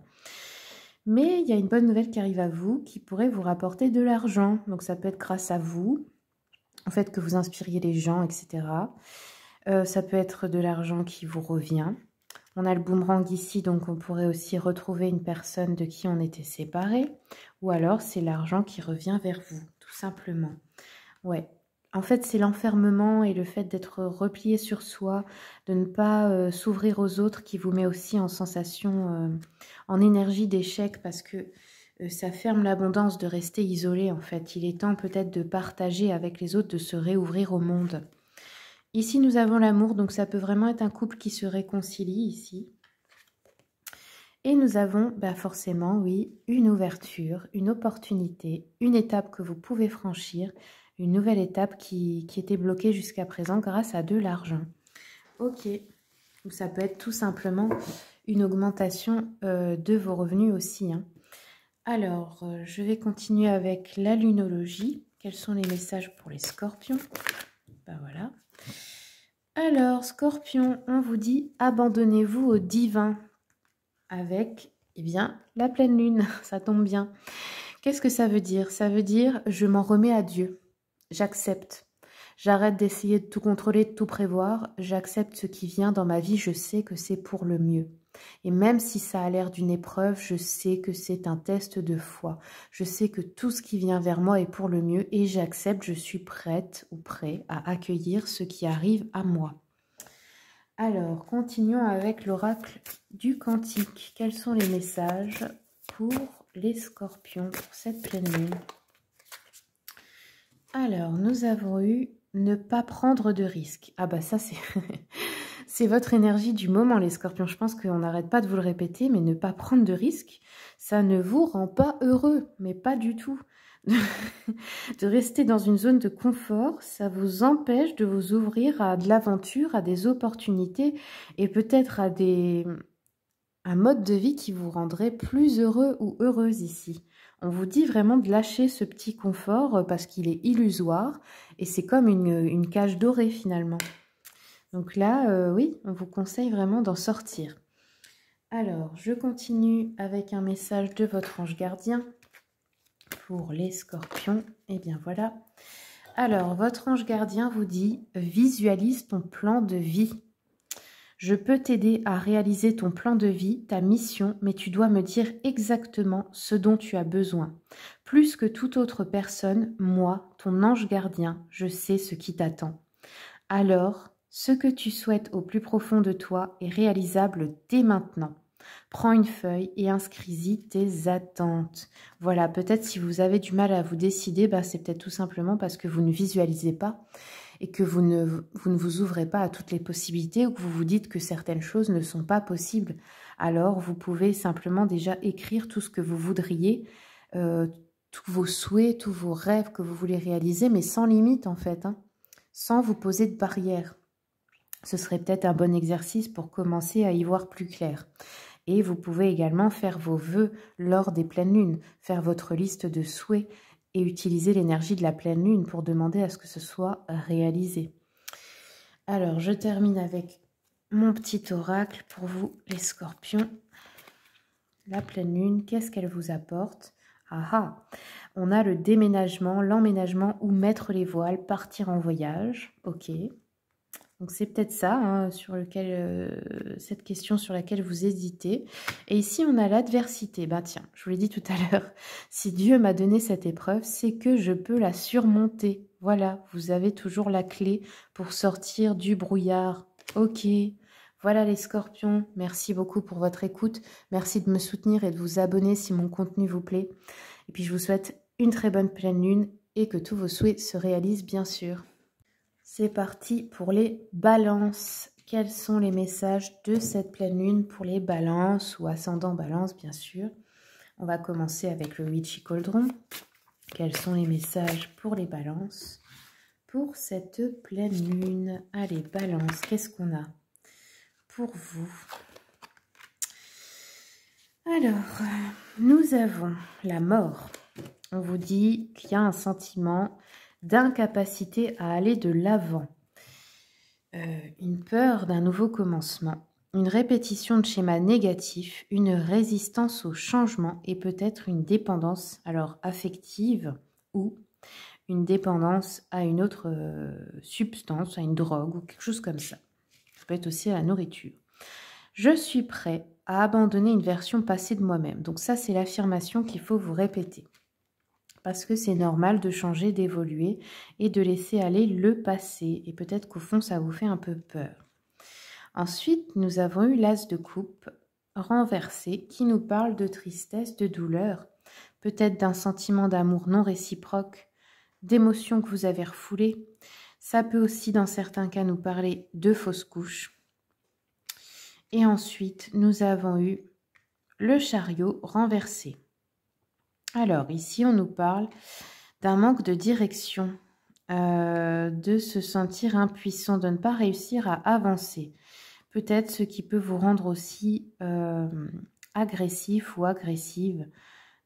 Mais il y a une bonne nouvelle qui arrive à vous qui pourrait vous rapporter de l'argent. Donc ça peut être grâce à vous, en fait que vous inspiriez les gens, etc. Ça peut être de l'argent qui vous revient. On a le boomerang ici, donc on pourrait aussi retrouver une personne de qui on était séparé. Ou alors c'est l'argent qui revient vers vous, tout simplement. Ouais. En fait, c'est l'enfermement et le fait d'être replié sur soi, de ne pas s'ouvrir aux autres qui vous met aussi en sensation, en énergie d'échec parce que ça ferme l'abondance de rester isolé en fait. Il est temps peut-être de partager avec les autres, de se réouvrir au monde. Ici, nous avons l'amour, donc ça peut vraiment être un couple qui se réconcilie ici. Et nous avons forcément, oui, une ouverture, une opportunité, une étape que vous pouvez franchir, une nouvelle étape qui était bloquée jusqu'à présent grâce à de l'argent. Ok, ou ça peut être tout simplement une augmentation de vos revenus aussi. Hein. Alors, je vais continuer avec la lunologie. Quels sont les messages pour les scorpions? Voilà. Alors, scorpion, on vous dit abandonnez-vous au divin avec, la pleine lune. Ça tombe bien. Qu'est-ce que ça veut dire? Ça veut dire je m'en remets à Dieu. J'accepte. J'arrête d'essayer de tout contrôler, de tout prévoir. J'accepte ce qui vient dans ma vie. Je sais que c'est pour le mieux. Et même si ça a l'air d'une épreuve, je sais que c'est un test de foi. Je sais que tout ce qui vient vers moi est pour le mieux et j'accepte, je suis prête ou prêt à accueillir ce qui arrive à moi. Alors, continuons avec l'oracle du Cantique. Quels sont les messages pour les scorpions pour cette pleine lune? Alors, nous avons eu ne pas prendre de risques. Ah ça c'est c'est votre énergie du moment les scorpions. Je pense qu'on n'arrête pas de vous le répéter, mais ne pas prendre de risques, ça ne vous rend pas heureux, mais pas du tout. De rester dans une zone de confort, ça vous empêche de vous ouvrir à de l'aventure, à des opportunités et peut-être à un mode de vie qui vous rendrait plus heureux ou heureuse ici. On vous dit vraiment de lâcher ce petit confort parce qu'il est illusoire et c'est comme une cage dorée finalement. Donc là, oui, on vous conseille vraiment d'en sortir. Alors, je continue avec un message de votre ange gardien pour les scorpions. Et bien voilà. Alors, votre ange gardien vous dit « Visualise ton plan de vie ». Je peux t'aider à réaliser ton plan de vie, ta mission, mais tu dois me dire exactement ce dont tu as besoin. Plus que toute autre personne, moi, ton ange gardien, je sais ce qui t'attend. Alors, ce que tu souhaites au plus profond de toi est réalisable dès maintenant. Prends une feuille et inscris-y tes attentes. Voilà, peut-être si vous avez du mal à vous décider, c'est peut-être tout simplement parce que vous ne visualisez pas et que vous ne vous ouvrez pas à toutes les possibilités ou que vous vous dites que certaines choses ne sont pas possibles. Alors, vous pouvez simplement déjà écrire tout ce que vous voudriez, tous vos souhaits, tous vos rêves que vous voulez réaliser, mais sans limite en fait, hein, sans vous poser de barrières. ce serait peut-être un bon exercice pour commencer à y voir plus clair. Et vous pouvez également faire vos vœux lors des pleines lunes, faire votre liste de souhaits et utiliser l'énergie de la pleine lune pour demander à ce que ce soit réalisé. Alors, je termine avec mon petit oracle pour vous, les scorpions. La pleine lune, qu'est-ce qu'elle vous apporte? Ah ah, on a le déménagement, l'emménagement ou mettre les voiles, partir en voyage. Ok. Donc c'est peut-être ça, hein, sur cette question sur laquelle vous hésitez. Et ici, on a l'adversité. Ben tiens, je vous l'ai dit tout à l'heure, si Dieu m'a donné cette épreuve, c'est que je peux la surmonter. Voilà, vous avez toujours la clé pour sortir du brouillard. Ok, voilà les scorpions, merci beaucoup pour votre écoute. Merci de me soutenir et de vous abonner si mon contenu vous plaît. Et puis je vous souhaite une très bonne pleine lune et que tous vos souhaits se réalisent bien sûr. C'est parti pour les balances. Quels sont les messages de cette pleine lune pour les balances ou ascendant balance, bien sûr. On va commencer avec le Witchy Cauldron. Quels sont les messages pour les balances pour cette pleine lune? Allez, balance, qu'est-ce qu'on a pour vous? Alors, nous avons la mort. On vous dit qu'il y a un sentiment d'incapacité à aller de l'avant. Une peur d'un nouveau commencement, une répétition de schémas négatifs, une résistance au changement et peut-être une dépendance alors affective ou une dépendance à une autre substance, à une drogue ou quelque chose comme ça. Ça peut être aussi à la nourriture. Je suis prêt à abandonner une version passée de moi-même. Donc ça, c'est l'affirmation qu'il faut vous répéter. Parce que c'est normal de changer, d'évoluer et de laisser aller le passé. Et peut-être qu'au fond, ça vous fait un peu peur. Ensuite, nous avons eu l'as de coupe renversé qui nous parle de tristesse, de douleur, peut-être d'un sentiment d'amour non réciproque, d'émotions que vous avez refoulées. Ça peut aussi, dans certains cas, nous parler de fausses couches. Et ensuite, nous avons eu le chariot renversé. Alors, ici, on nous parle d'un manque de direction, de se sentir impuissant, de ne pas réussir à avancer. Peut-être ce qui peut vous rendre aussi agressif ou agressive.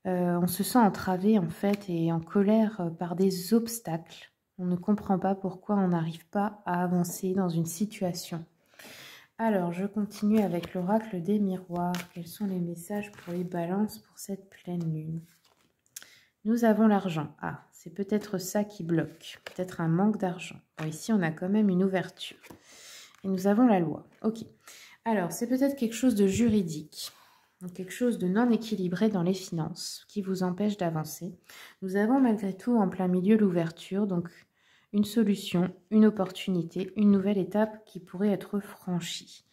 On se sent entravé, en fait, et en colère par des obstacles. On ne comprend pas pourquoi on n'arrive pas à avancer dans une situation. Alors, je continue avec l'oracle des miroirs. Quels sont les messages pour les balances pour cette pleine lune? Nous avons l'argent. Ah, c'est peut-être ça qui bloque. Peut-être un manque d'argent. Bon, ici, on a quand même une ouverture. Et nous avons la loi. Ok. Alors, c'est peut-être quelque chose de juridique. Quelque chose de non équilibré dans les finances qui vous empêche d'avancer. Nous avons malgré tout en plein milieu l'ouverture. Donc, une solution, une opportunité, une nouvelle étape qui pourrait être franchie.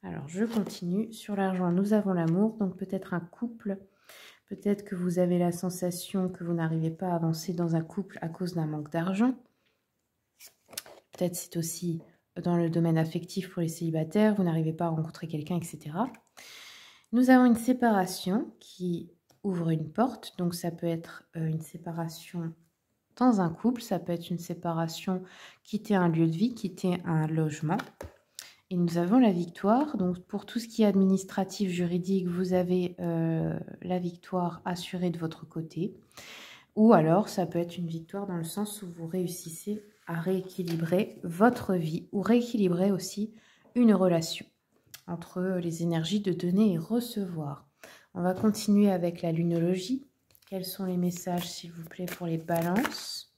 Alors, je continue. Sur l'argent, nous avons l'amour. Donc, peut-être un couple. Peut-être que vous avez la sensation que vous n'arrivez pas à avancer dans un couple à cause d'un manque d'argent. Peut-être c'est aussi dans le domaine affectif pour les célibataires, vous n'arrivez pas à rencontrer quelqu'un, etc. Nous avons une séparation qui ouvre une porte. Donc ça peut être une séparation dans un couple, ça peut être une séparation, quitter un lieu de vie, quitter un logement. Et nous avons la victoire. Donc, pour tout ce qui est administratif, juridique, vous avez la victoire assurée de votre côté. Ou alors, ça peut être une victoire dans le sens où vous réussissez à rééquilibrer votre vie ou rééquilibrer aussi une relation entre les énergies de donner et recevoir. On va continuer avec la lunologie. Quels sont les messages, s'il vous plaît, pour les balances ?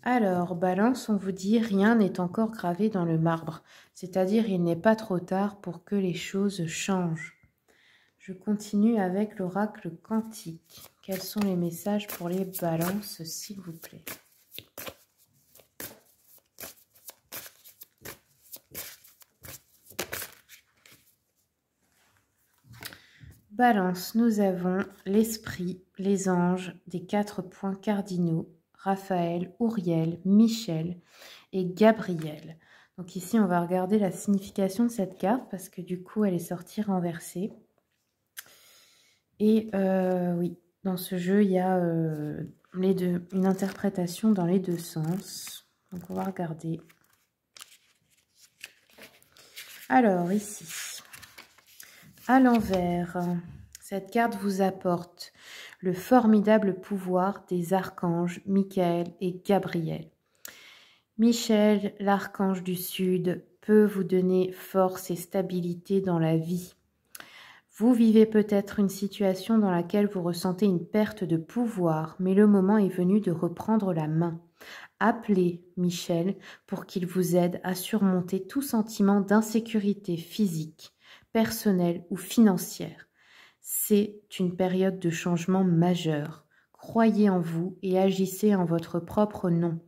Alors, balance, on vous dit, rien n'est encore gravé dans le marbre. C'est-à-dire, il n'est pas trop tard pour que les choses changent. Je continue avec l'oracle quantique. Quels sont les messages pour les balances, s'il vous plaît? Balance, nous avons l'esprit, les anges, des 4 points cardinaux. Raphaël, Uriel, Michel et Gabriel. Donc ici, on va regarder la signification de cette carte parce que du coup, elle est sortie renversée. Et oui, dans ce jeu, il y a une interprétation dans les deux sens. Donc on va regarder. Alors, ici, à l'envers, cette carte vous apporte le formidable pouvoir des archanges Michael et Gabriel. Michel, l'archange du Sud, peut vous donner force et stabilité dans la vie. Vous vivez peut-être une situation dans laquelle vous ressentez une perte de pouvoir, mais le moment est venu de reprendre la main. Appelez Michel pour qu'il vous aide à surmonter tout sentiment d'insécurité physique, personnelle ou financière. C'est une période de changement majeur. Croyez en vous et agissez en votre propre nom.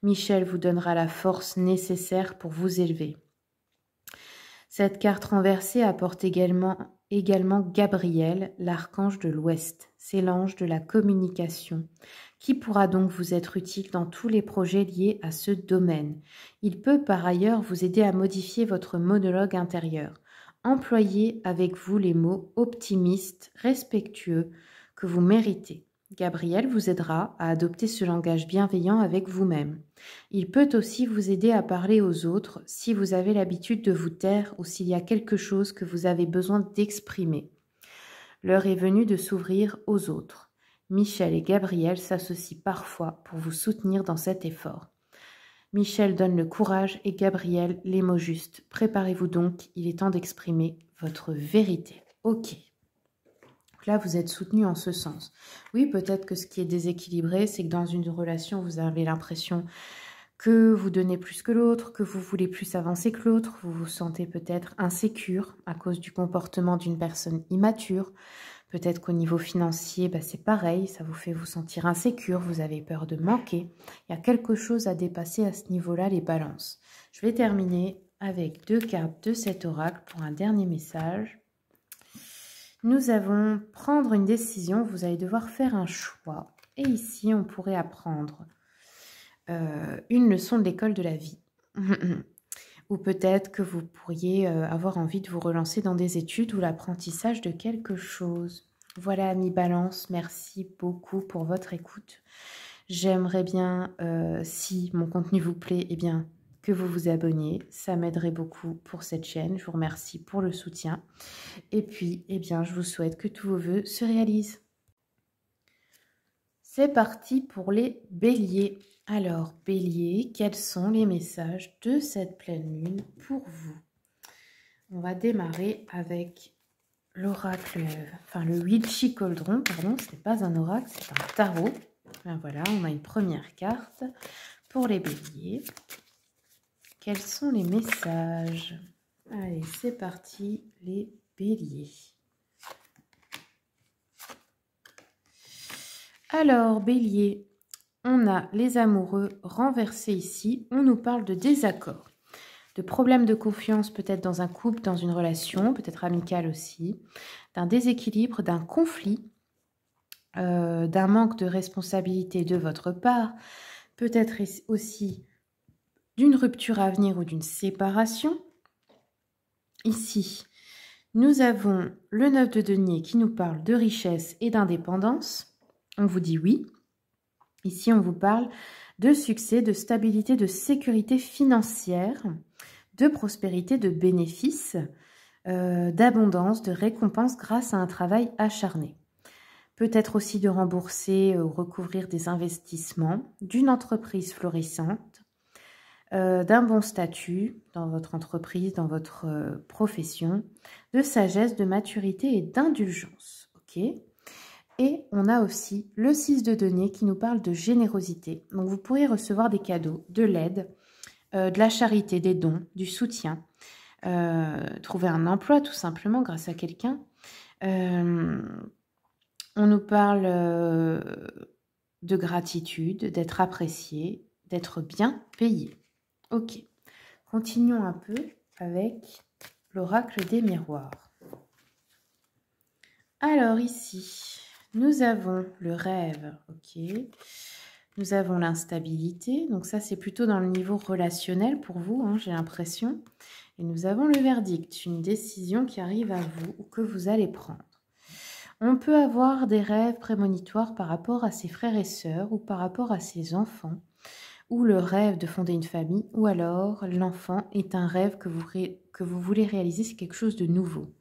Michel vous donnera la force nécessaire pour vous élever. Cette carte renversée apporte également Gabriel, l'archange de l'Ouest. C'est l'ange de la communication, qui pourra donc vous être utile dans tous les projets liés à ce domaine. Il peut par ailleurs vous aider à modifier votre monologue intérieur. Employez avec vous les mots optimistes, respectueux que vous méritez. Gabriel vous aidera à adopter ce langage bienveillant avec vous-même. Il peut aussi vous aider à parler aux autres si vous avez l'habitude de vous taire ou s'il y a quelque chose que vous avez besoin d'exprimer. L'heure est venue de s'ouvrir aux autres. Michel et Gabriel s'associent parfois pour vous soutenir dans cet effort. Michel donne le courage et Gabriel les mots justes. Préparez-vous donc, il est temps d'exprimer votre vérité. Ok. Là, vous êtes soutenu en ce sens. Oui, peut-être que ce qui est déséquilibré, c'est que dans une relation, vous avez l'impression que vous donnez plus que l'autre, que vous voulez plus avancer que l'autre, vous vous sentez peut-être insécure à cause du comportement d'une personne immature. Peut-être qu'au niveau financier, c'est pareil, ça vous fait vous sentir insécure, vous avez peur de manquer. Il y a quelque chose à dépasser à ce niveau-là, les balances. Je vais terminer avec 2 cartes de cet oracle pour un dernier message. Nous avons prendre une décision, vous allez devoir faire un choix. Et ici, on pourrait apprendre une leçon de l'école de la vie. Ou peut-être que vous pourriez avoir envie de vous relancer dans des études ou l'apprentissage de quelque chose. Voilà, amis Balance, merci beaucoup pour votre écoute. J'aimerais bien, si mon contenu vous plaît, eh bien, que vous vous abonniez. Ça m'aiderait beaucoup pour cette chaîne. Je vous remercie pour le soutien. Et puis, eh bien, je vous souhaite que tous vos vœux se réalisent. C'est parti pour les béliers. Alors, bélier, quels sont les messages de cette pleine lune pour vous? On va démarrer avec l'oracle, enfin le Witchy Cauldron, pardon, ce n'est pas un oracle, c'est un tarot. Ben voilà, on a une première carte pour les béliers. Quels sont les messages? Allez, c'est parti, les béliers. Alors, bélier, on a les amoureux renversés ici. On nous parle de désaccord, de problèmes de confiance peut-être dans un couple, dans une relation, peut-être amicale aussi, d'un déséquilibre, d'un conflit, d'un manque de responsabilité de votre part, peut-être aussi d'une rupture à venir ou d'une séparation. Ici, nous avons le 9 de denier qui nous parle de richesse et d'indépendance. On vous dit oui. Ici, on vous parle de succès, de stabilité, de sécurité financière, de prospérité, de bénéfices, d'abondance, de récompense grâce à un travail acharné. Peut-être aussi de rembourser ou recouvrir des investissements, d'une entreprise florissante, d'un bon statut dans votre entreprise, dans votre profession, de sagesse, de maturité et d'indulgence. Ok ? Et on a aussi le 6 de denier qui nous parle de générosité. Donc vous pourrez recevoir des cadeaux, de l'aide, de la charité, des dons, du soutien, trouver un emploi tout simplement grâce à quelqu'un. On nous parle de gratitude, d'être apprécié, d'être bien payé. Ok, continuons un peu avec l'oracle des miroirs. Alors ici, nous avons le rêve, ok. Nous avons l'instabilité, donc ça c'est plutôt dans le niveau relationnel pour vous, hein, j'ai l'impression. Et nous avons le verdict, une décision qui arrive à vous ou que vous allez prendre. On peut avoir des rêves prémonitoires par rapport à ses frères et sœurs ou par rapport à ses enfants ou le rêve de fonder une famille, ou alors l'enfant est un rêve que vous voulez réaliser, c'est quelque chose de nouveau,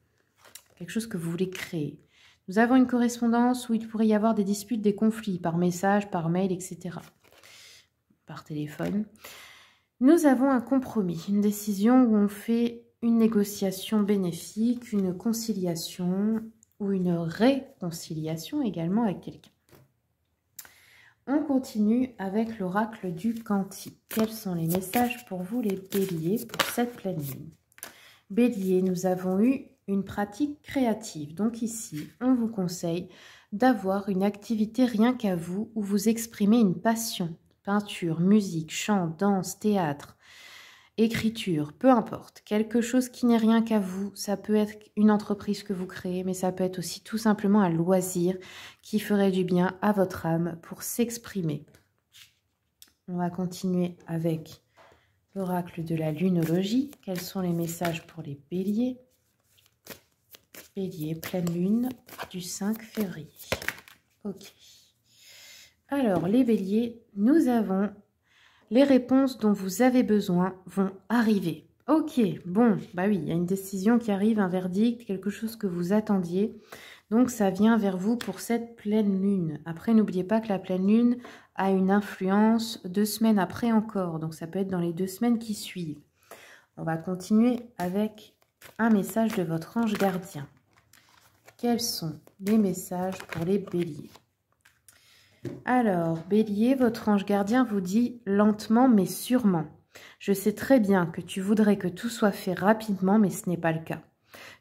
quelque chose que vous voulez créer. Nous avons une correspondance où il pourrait y avoir des disputes, des conflits, par message, par mail, etc., par téléphone. Nous avons un compromis, une décision où on fait une négociation bénéfique, une conciliation ou une réconciliation également avec quelqu'un. On continue avec l'oracle du Cantique. Quels sont les messages pour vous les béliers pour cette pleine lune? Bélier, nous avons eu une pratique créative. Donc ici, on vous conseille d'avoir une activité rien qu'à vous où vous exprimez une passion. Peinture, musique, chant, danse, théâtre, écriture, peu importe. Quelque chose qui n'est rien qu'à vous. Ça peut être une entreprise que vous créez, mais ça peut être aussi tout simplement un loisir qui ferait du bien à votre âme pour s'exprimer. On va continuer avec l'oracle de la lunologie. Quels sont les messages pour les béliers? Bélier, pleine lune du 5 février. Ok. Alors, les béliers, nous avons les réponses dont vous avez besoin vont arriver. Ok, bon, bah oui, il y a une décision qui arrive, un verdict, quelque chose que vous attendiez. Donc, ça vient vers vous pour cette pleine lune. Après, n'oubliez pas que la pleine lune a une influence 2 semaines après encore. Donc, ça peut être dans les 2 semaines qui suivent. On va continuer avec un message de votre ange gardien. Quels sont les messages pour les béliers? Alors, bélier, votre ange gardien vous dit lentement mais sûrement. Je sais très bien que tu voudrais que tout soit fait rapidement, mais ce n'est pas le cas.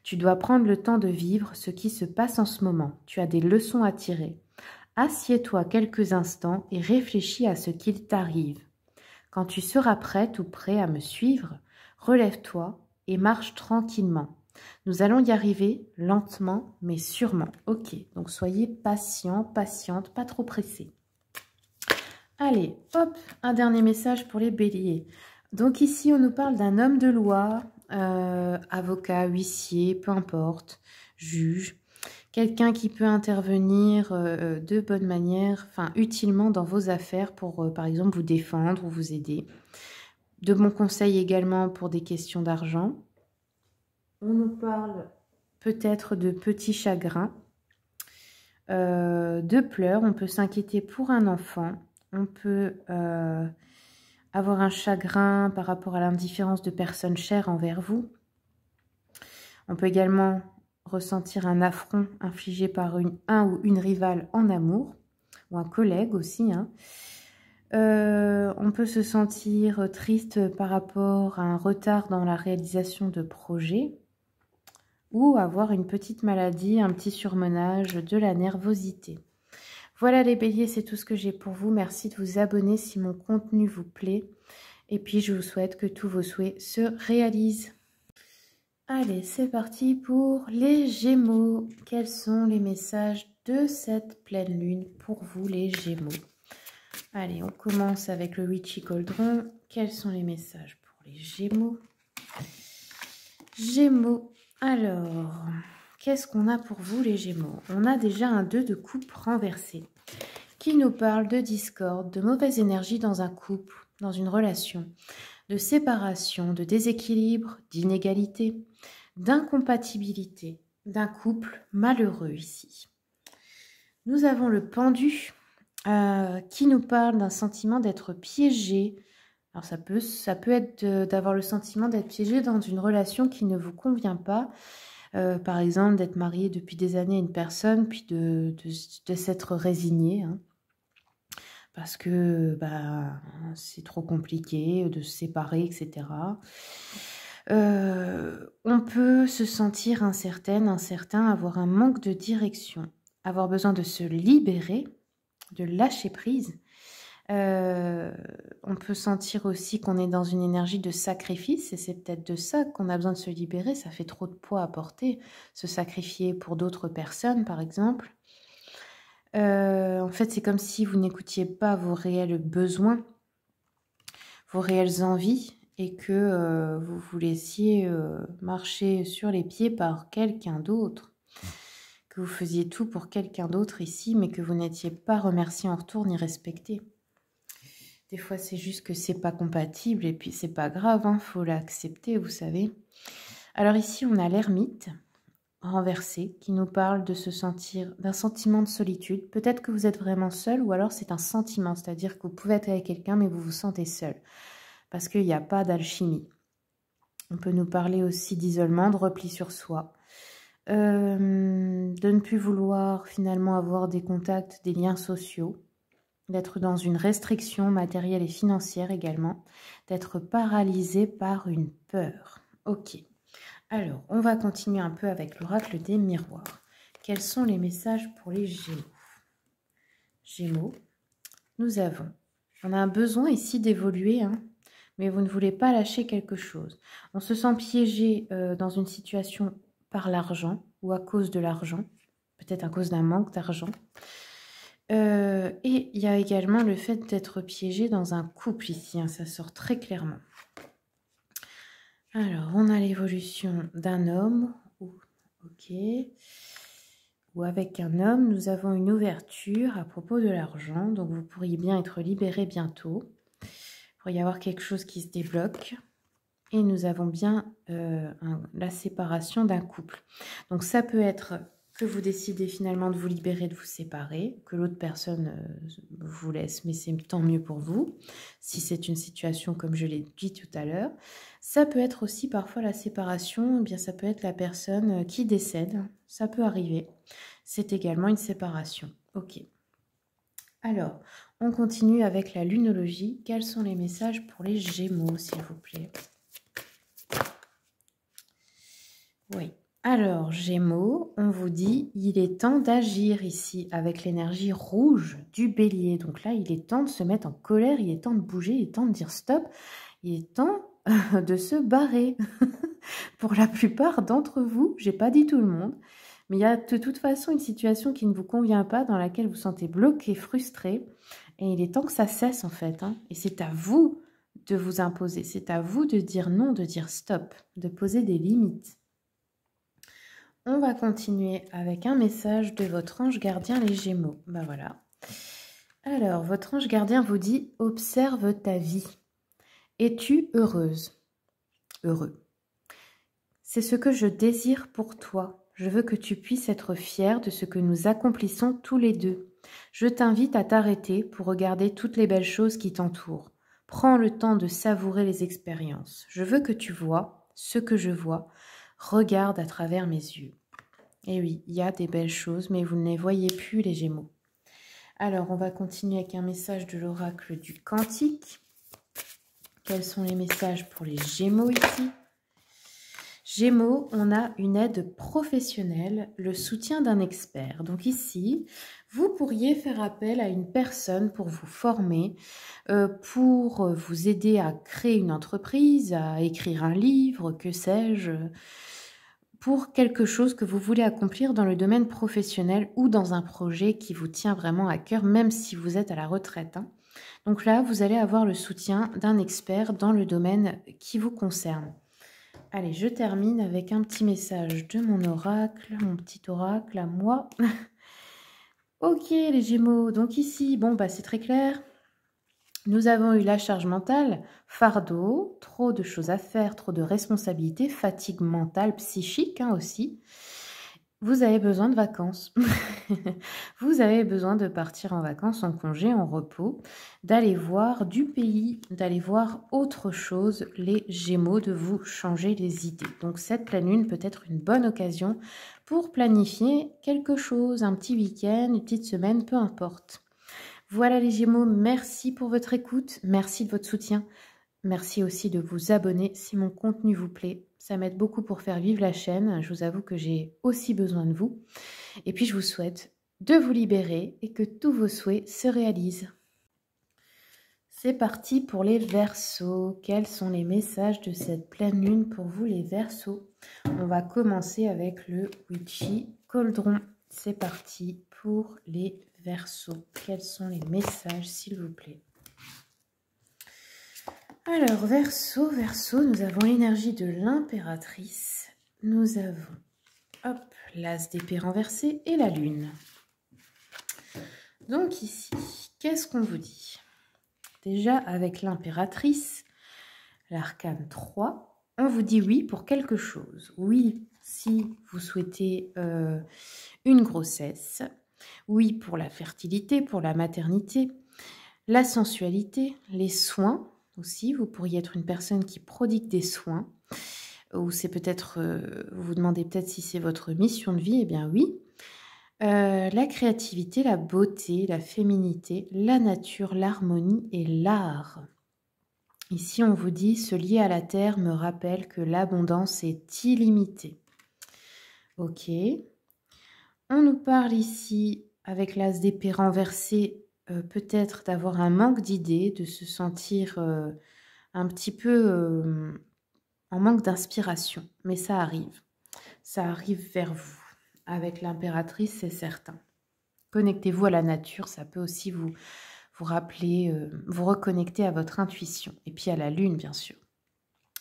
Tu dois prendre le temps de vivre ce qui se passe en ce moment. Tu as des leçons à tirer. Assieds-toi quelques instants et réfléchis à ce qu'il t'arrive. Quand tu seras prête ou prêt à me suivre, relève-toi et marche tranquillement. Nous allons y arriver lentement mais sûrement. Ok, donc soyez patient, patiente, pas trop pressé. Allez, hop, un dernier message pour les béliers. Donc ici, on nous parle d'un homme de loi, avocat, huissier, peu importe, juge. Quelqu'un qui peut intervenir de bonne manière, enfin utilement dans vos affaires pour, par exemple, vous défendre ou vous aider. De bons conseils également pour des questions d'argent. On nous parle peut-être de petits chagrins, de pleurs. On peut s'inquiéter pour un enfant. On peut avoir un chagrin par rapport à l'indifférence de personnes chères envers vous. On peut également ressentir un affront infligé par un ou une rivale en amour, ou un collègue aussi, hein. On peut se sentir triste par rapport à un retard dans la réalisation de projets, ou avoir une petite maladie, un petit surmenage de la nervosité. Voilà les béliers, c'est tout ce que j'ai pour vous. Merci de vous abonner si mon contenu vous plaît. Et puis je vous souhaite que tous vos souhaits se réalisent. Allez, c'est parti pour les Gémeaux. Quels sont les messages de cette pleine lune pour vous les Gémeaux? Allez, on commence avec le Witchy Cauldron. Quels sont les messages pour les Gémeaux? Gémeaux, alors, qu'est-ce qu'on a pour vous les Gémeaux? On a déjà un 2 de coupe renversé qui nous parle de discorde, de mauvaise énergie dans un couple, dans une relation, de séparation, de déséquilibre, d'inégalité, d'incompatibilité, d'un couple malheureux ici. Nous avons le pendu qui nous parle d'un sentiment d'être piégé. Alors ça peut être d'avoir le sentiment d'être piégé dans une relation qui ne vous convient pas. Par exemple, d'être marié depuis des années à une personne, puis de s'être résigné, hein, parce que c'est trop compliqué de se séparer, etc. On peut se sentir incertain, avoir un manque de direction, avoir besoin de se libérer, de lâcher prise. On peut sentir aussi qu'on est dans une énergie de sacrifice et c'est peut-être de ça qu'on a besoin de se libérer. Ça fait trop de poids à porter, se sacrifier pour d'autres personnes par exemple. En fait, c'est comme si vous n'écoutiez pas vos réels besoins, vos réelles envies et que vous vous laissiez marcher sur les pieds par quelqu'un d'autre. Que vous faisiez tout pour quelqu'un d'autre ici, mais que vous n'étiez pas remercié en retour ni respecté. Des fois, c'est juste que c'est pas compatible et puis c'est pas grave, hein, faut l'accepter, vous savez. Alors ici, on a l'ermite renversé qui nous parle de se sentir, d'un sentiment de solitude. Peut-être que vous êtes vraiment seul ou alors c'est un sentiment, c'est-à-dire que vous pouvez être avec quelqu'un mais vous vous sentez seul parce qu'il n'y a pas d'alchimie. On peut nous parler aussi d'isolement, de repli sur soi, de ne plus vouloir finalement avoir des contacts, des liens sociaux, d'être dans une restriction matérielle et financière également, d'être paralysé par une peur. Ok. Alors, on va continuer un peu avec l'oracle des miroirs. Quels sont les messages pour les Gémeaux? Gémeaux, on a un besoin ici d'évoluer, hein, mais vous ne voulez pas lâcher quelque chose. On se sent piégé dans une situation par l'argent ou à cause de l'argent, peut-être à cause d'un manque d'argent. Et il y a également le fait d'être piégé dans un couple ici, hein, ça sort très clairement. Alors, on a l'évolution d'un homme, ou avec un homme, nous avons une ouverture à propos de l'argent, donc vous pourriez bien être libéré bientôt. Il pourrait y avoir quelque chose qui se débloque. Et nous avons bien la séparation d'un couple. Donc ça peut être que vous décidez finalement de vous libérer, de vous séparer, que l'autre personne vous laisse, mais c'est tant mieux pour vous, si c'est une situation comme je l'ai dit tout à l'heure. Ça peut être aussi parfois la séparation, eh bien ça peut être la personne qui décède, ça peut arriver. C'est également une séparation. Ok. Alors, on continue avec la lunologie. Quels sont les messages pour les Gémeaux, s'il vous plaît? Oui. Alors, Gémeaux, on vous dit, il est temps d'agir ici avec l'énergie rouge du bélier. Donc là, il est temps de se mettre en colère, il est temps de bouger, il est temps de dire stop, il est temps de se barrer. Pour la plupart d'entre vous, j'ai pas dit tout le monde, mais il y a de toute façon une situation qui ne vous convient pas, dans laquelle vous vous sentez bloqué, frustré, et il est temps que ça cesse en fait, hein. Et c'est à vous de vous imposer, c'est à vous de dire non, de dire stop, de poser des limites. On va continuer avec un message de votre ange gardien, les Gémeaux. Ben voilà. Alors, votre ange gardien vous dit « Observe ta vie. Es-tu heureuse? Heureux. C'est ce que je désire pour toi. Je veux que tu puisses être fier de ce que nous accomplissons tous les deux. Je t'invite à t'arrêter pour regarder toutes les belles choses qui t'entourent. Prends le temps de savourer les expériences. Je veux que tu vois ce que je vois. Regarde à travers mes yeux. » Et oui, il y a des belles choses, mais vous ne les voyez plus, les Gémeaux. Alors, on va continuer avec un message de l'oracle du Cantique. Quels sont les messages pour les Gémeaux ici? Gémeaux, on a une aide professionnelle, le soutien d'un expert. Donc ici, vous pourriez faire appel à une personne pour vous former, pour vous aider à créer une entreprise, à écrire un livre, que sais-je, pour quelque chose que vous voulez accomplir dans le domaine professionnel ou dans un projet qui vous tient vraiment à cœur, même si vous êtes à la retraite, hein. Donc là, vous allez avoir le soutien d'un expert dans le domaine qui vous concerne. Allez, je termine avec un petit message de mon oracle, mon petit oracle à moi. Ok, les Gémeaux, donc ici, bon, bah c'est très clair. Nous avons eu la charge mentale, fardeau, trop de choses à faire, trop de responsabilités, fatigue mentale, psychique, hein, aussi. Vous avez besoin de vacances. Vous avez besoin de partir en vacances, en congé, en repos, d'aller voir du pays, d'aller voir autre chose, les Gémeaux, de vous changer les idées. Donc cette pleine lune peut être une bonne occasion pour planifier quelque chose, un petit week-end, une petite semaine, peu importe. Voilà les Gémeaux, merci pour votre écoute, merci de votre soutien. Merci aussi de vous abonner si mon contenu vous plaît. Ça m'aide beaucoup pour faire vivre la chaîne. Je vous avoue que j'ai aussi besoin de vous. Et puis je vous souhaite de vous libérer et que tous vos souhaits se réalisent. C'est parti pour les Verseaux. Quels sont les messages de cette pleine lune pour vous les Verseaux? On va commencer avec le Witchy Cauldron. C'est parti pour les Verseaux. Quels sont les messages, s'il vous plaît? Alors, Verseau, nous avons l'énergie de l'impératrice. Nous avons, hop, l'as d'épée renversé et la lune. Donc ici, qu'est-ce qu'on vous dit? Déjà, avec l'impératrice, l'arcane 3, on vous dit oui pour quelque chose. Oui, si vous souhaitez une grossesse. Oui, pour la fertilité, pour la maternité, la sensualité, les soins aussi. Vous pourriez être une personne qui prodigue des soins. Ou c'est peut-être, vous vous demandez peut-être si c'est votre mission de vie. Eh bien oui. La créativité, la beauté, la féminité, la nature, l'harmonie et l'art. Ici, on vous dit, se lier à la terre me rappelle que l'abondance est illimitée. Ok. On nous parle ici, avec l'as d'épée renversé, peut-être d'avoir un manque d'idées, de se sentir un petit peu en manque d'inspiration. Mais ça arrive. Ça arrive vers vous. Avec l'impératrice, c'est certain. Connectez-vous à la nature, ça peut aussi vous rappeler, vous reconnecter à votre intuition. Et puis à la lune, bien sûr.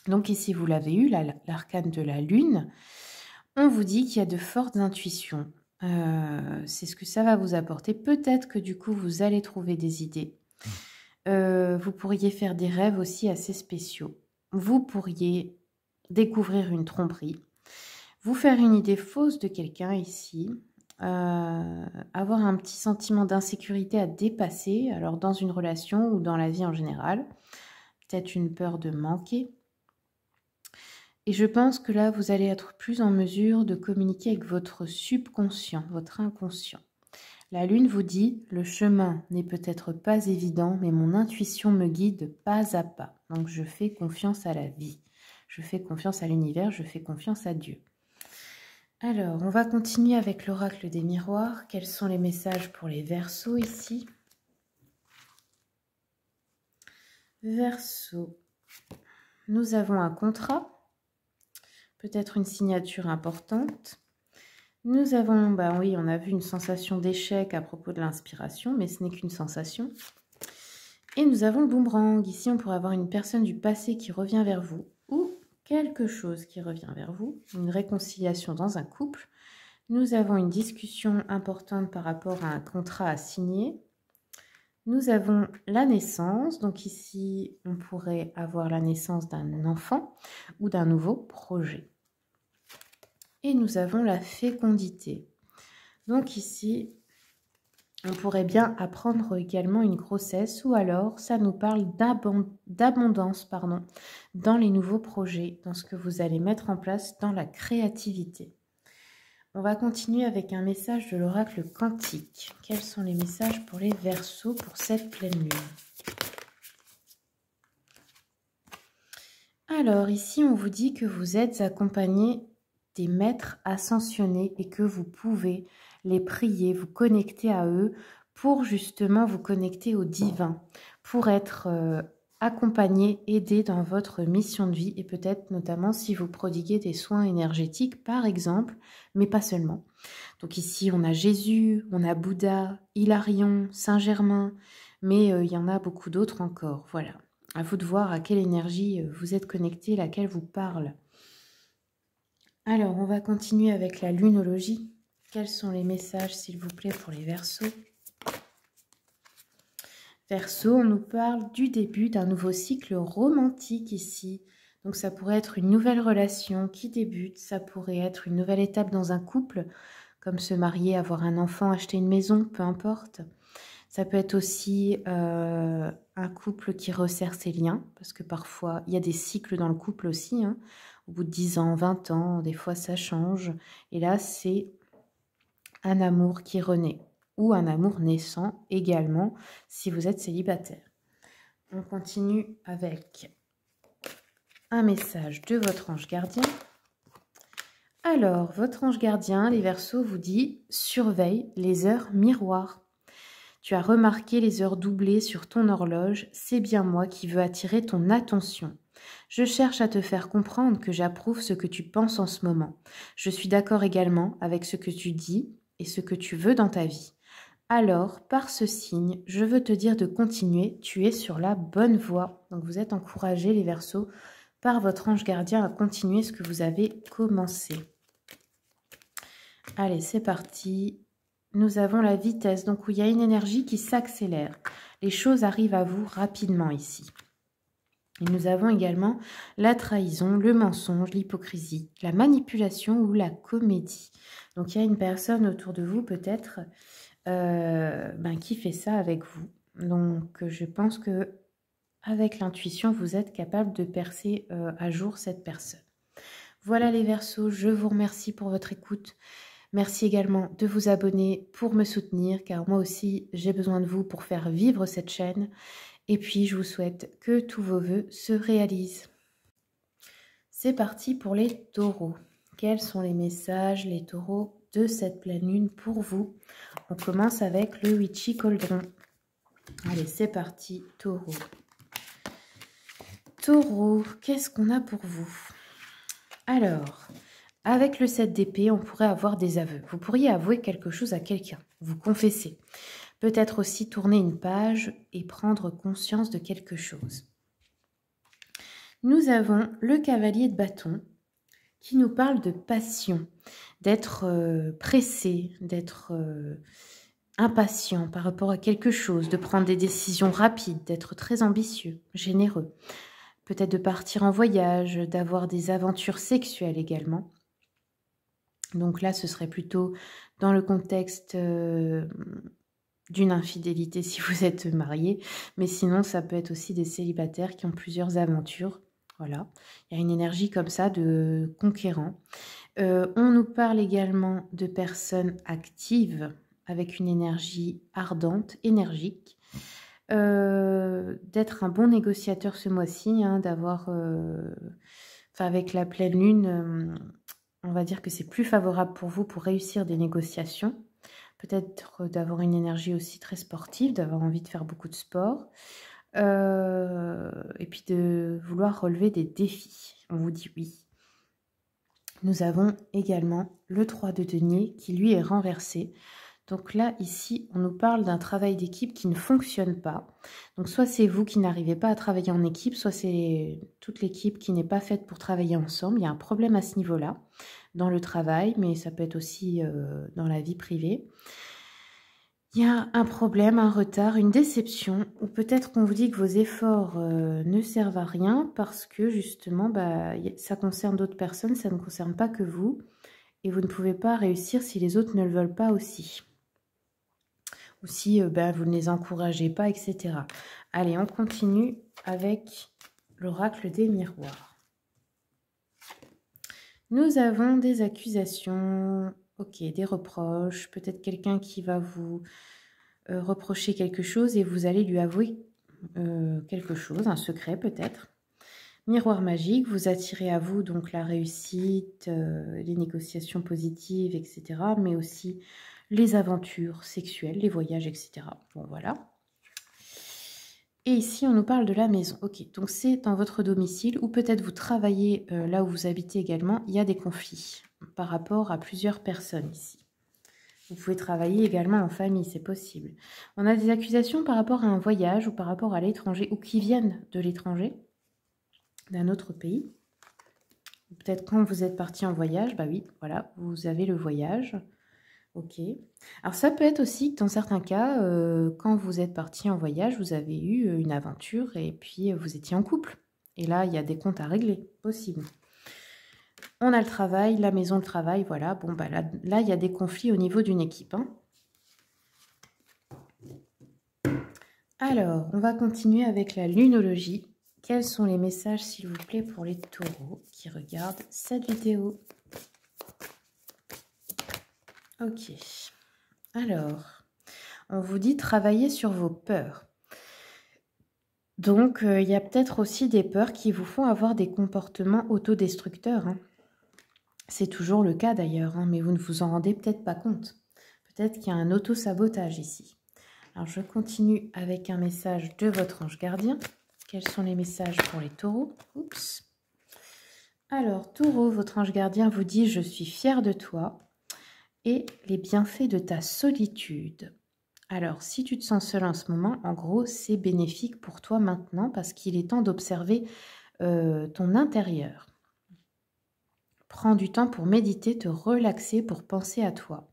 Donc ici, vous l'avez eu, l'arcane de la lune. On vous dit qu'il y a de fortes intuitions. C'est ce que ça va vous apporter. Peut-être que du coup, vous allez trouver des idées. Vous pourriez faire des rêves aussi assez spéciaux. Vous pourriez découvrir une tromperie. Vous faire une idée fausse de quelqu'un ici. Avoir un petit sentiment d'insécurité à dépasser, alors dans une relation ou dans la vie en général. Peut-être une peur de manquer. Et je pense que là, vous allez être plus en mesure de communiquer avec votre subconscient, votre inconscient. La lune vous dit, le chemin n'est peut-être pas évident, mais mon intuition me guide pas à pas. Donc je fais confiance à la vie. Je fais confiance à l'univers, je fais confiance à Dieu. Alors, on va continuer avec l'oracle des miroirs. Quels sont les messages pour les Verseaux ici? Verseau, nous avons un contrat. Peut-être une signature importante. Nous avons, bah oui, on a vu une sensation d'échec à propos de l'inspiration, mais ce n'est qu'une sensation. Et nous avons le boomerang. Ici, on pourrait avoir une personne du passé qui revient vers vous ou quelque chose qui revient vers vous, une réconciliation dans un couple. Nous avons une discussion importante par rapport à un contrat à signer. Nous avons la naissance. Donc ici, on pourrait avoir la naissance d'un enfant ou d'un nouveau projet. Et nous avons la fécondité. Donc ici, on pourrait bien apprendre également une grossesse ou alors ça nous parle d'abondance dans les nouveaux projets, dans ce que vous allez mettre en place dans la créativité. On va continuer avec un message de l'oracle quantique. Quels sont les messages pour les Verseaux pour cette pleine lune? Alors ici, on vous dit que vous êtes accompagné des maîtres ascensionnés et que vous pouvez les prier, vous connecter à eux pour justement vous connecter au divin, pour être accompagné, aidé dans votre mission de vie et peut-être notamment si vous prodiguez des soins énergétiques par exemple, mais pas seulement. Donc ici on a Jésus, on a Bouddha, Hilarion, Saint-Germain, mais il y en a beaucoup d'autres encore, voilà. À vous de voir à quelle énergie vous êtes connecté, laquelle vous parle. Alors, on va continuer avec la lunologie. Quels sont les messages, s'il vous plaît, pour les Verseaux? Verseaux, on nous parle du début d'un nouveau cycle romantique ici. Donc, ça pourrait être une nouvelle relation qui débute. Ça pourrait être une nouvelle étape dans un couple, comme se marier, avoir un enfant, acheter une maison, peu importe. Ça peut être aussi un couple qui resserre ses liens, parce que parfois, il y a des cycles dans le couple aussi, hein. Au bout de 10 ans, 20 ans, des fois ça change. Et là, c'est un amour qui renaît ou un amour naissant également si vous êtes célibataire. On continue avec un message de votre ange gardien. Alors, votre ange gardien, les Verseaux, vous dit « Surveille les heures miroirs ». Tu as remarqué les heures doublées sur ton horloge, c'est bien moi qui veux attirer ton attention. Je cherche à te faire comprendre que j'approuve ce que tu penses en ce moment. Je suis d'accord également avec ce que tu dis et ce que tu veux dans ta vie. Alors, par ce signe, je veux te dire de continuer, tu es sur la bonne voie. Donc vous êtes encouragés, les Verseaux, par votre ange gardien à continuer ce que vous avez commencé. Allez, c'est parti. Nous avons la vitesse, donc où il y a une énergie qui s'accélère. Les choses arrivent à vous rapidement ici. Et nous avons également la trahison, le mensonge, l'hypocrisie, la manipulation ou la comédie. Donc il y a une personne autour de vous peut-être qui fait ça avec vous. Donc je pense que avec l'intuition, vous êtes capable de percer à jour cette personne. Voilà les Verseaux, je vous remercie pour votre écoute. Merci également de vous abonner pour me soutenir, car moi aussi j'ai besoin de vous pour faire vivre cette chaîne. Et puis je vous souhaite que tous vos vœux se réalisent. C'est parti pour les taureaux. Quels sont les messages, les taureaux, de cette pleine lune pour vous? On commence avec le Witchy Cauldron. Allez, c'est parti, taureau. Taureau, qu'est-ce qu'on a pour vous? Alors, avec le 7 d'épée, on pourrait avoir des aveux. Vous pourriez avouer quelque chose à quelqu'un, vous confesser. Peut-être aussi tourner une page et prendre conscience de quelque chose. Nous avons le cavalier de bâton qui nous parle de passion, d'être pressé, d'être impatient par rapport à quelque chose, de prendre des décisions rapides, d'être très ambitieux, généreux. Peut-être de partir en voyage, d'avoir des aventures sexuelles également. Donc là, ce serait plutôt dans le contexte d'une infidélité si vous êtes marié. Mais sinon, ça peut être aussi des célibataires qui ont plusieurs aventures. Voilà, il y a une énergie comme ça de conquérant. On nous parle également de personnes actives avec une énergie ardente, énergique. D'être un bon négociateur ce mois-ci, hein, d'avoir... avec la pleine lune, on va dire que c'est plus favorable pour vous pour réussir des négociations. Peut-être d'avoir une énergie aussi très sportive, d'avoir envie de faire beaucoup de sport. Et puis de vouloir relever des défis. On vous dit oui. Nous avons également le 3 de denier qui lui est renversé. Donc là, ici, on nous parle d'un travail d'équipe qui ne fonctionne pas. Donc soit c'est vous qui n'arrivez pas à travailler en équipe, soit c'est toute l'équipe qui n'est pas faite pour travailler ensemble. Il y a un problème à ce niveau-là, dans le travail, mais ça peut être aussi dans la vie privée. Il y a un problème, un retard, une déception, ou peut-être qu'on vous dit que vos efforts ne servent à rien parce que justement, ça concerne d'autres personnes, ça ne concerne pas que vous, et vous ne pouvez pas réussir si les autres ne le veulent pas aussi. Ou si vous ne les encouragez pas, etc. Allez, on continue avec l'oracle des miroirs. Nous avons des accusations, ok, des reproches, peut-être quelqu'un qui va vous reprocher quelque chose et vous allez lui avouer quelque chose, un secret peut-être. Miroir magique, vous attirez à vous donc la réussite, les négociations positives, etc. Mais aussi les aventures sexuelles, les voyages, etc. Bon, voilà. Et ici, on nous parle de la maison. Ok, donc c'est dans votre domicile ou peut-être vous travaillez là où vous habitez également. Il y a des conflits par rapport à plusieurs personnes ici. Vous pouvez travailler également en famille, c'est possible. On a des accusations par rapport à un voyage ou par rapport à l'étranger ou qui viennent de l'étranger, d'un autre pays. Peut-être quand vous êtes parti en voyage, bah oui, voilà, vous avez le voyage. Ok. Alors ça peut être aussi que dans certains cas, quand vous êtes parti en voyage, vous avez eu une aventure et puis vous étiez en couple. Et là, il y a des comptes à régler, possible. On a le travail, la maison, le travail, voilà. Bon, bah là, il y a des conflits au niveau d'une équipe. Hein. Alors, on va continuer avec la lunologie. Quels sont les messages, s'il vous plaît, pour les taureaux qui regardent cette vidéo? Ok. Alors, on vous dit travailler sur vos peurs. Donc, il y a peut-être aussi des peurs qui vous font avoir des comportements autodestructeurs. Hein. C'est toujours le cas d'ailleurs, hein, mais vous ne vous en rendez peut-être pas compte. Peut-être qu'il y a un auto-sabotage ici. Alors, je continue avec un message de votre ange gardien. Quels sont les messages pour les taureaux? Oups. Alors, taureau, votre ange gardien vous dit « Je suis fier de toi » et les bienfaits de ta solitude. Alors, si tu te sens seul en ce moment, en gros, c'est bénéfique pour toi maintenant parce qu'il est temps d'observer ton intérieur. Prends du temps pour méditer, te relaxer, pour penser à toi.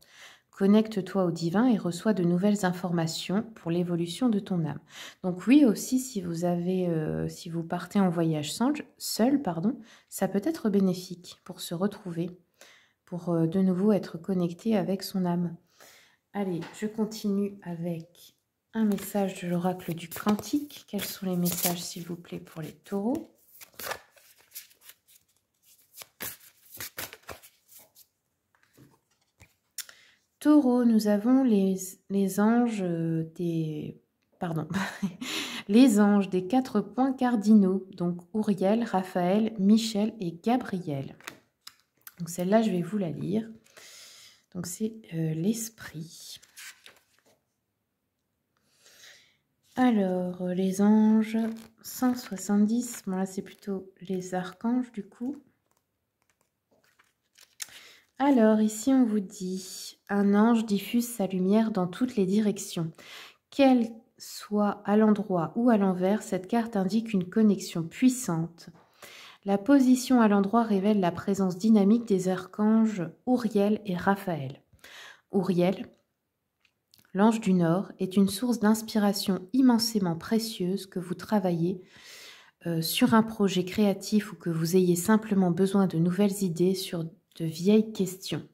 Connecte-toi au divin et reçois de nouvelles informations pour l'évolution de ton âme. Donc oui, aussi, si vous partez en voyage seul, ça peut être bénéfique pour se retrouver, pour de nouveau être connecté avec son âme. Allez, je continue avec un message de l'oracle du Quantique. Quels sont les messages, s'il vous plaît, pour les taureaux ? Taureau, nous avons les anges les anges des 4 points cardinaux, donc Uriel, Raphaël, Michel et Gabriel. Donc celle-là, je vais vous la lire. Donc c'est l'esprit. Alors, les anges, 170. Bon là, c'est plutôt les archanges du coup. Alors, ici, on vous dit, un ange diffuse sa lumière dans toutes les directions. Qu'elle soit à l'endroit ou à l'envers, cette carte indique une connexion puissante. La position à l'endroit révèle la présence dynamique des archanges Uriel et Raphaël. Uriel, l'ange du Nord, est une source d'inspiration immensément précieuse que vous travaillez sur un projet créatif ou que vous ayez simplement besoin de nouvelles idées sur de vieilles questions.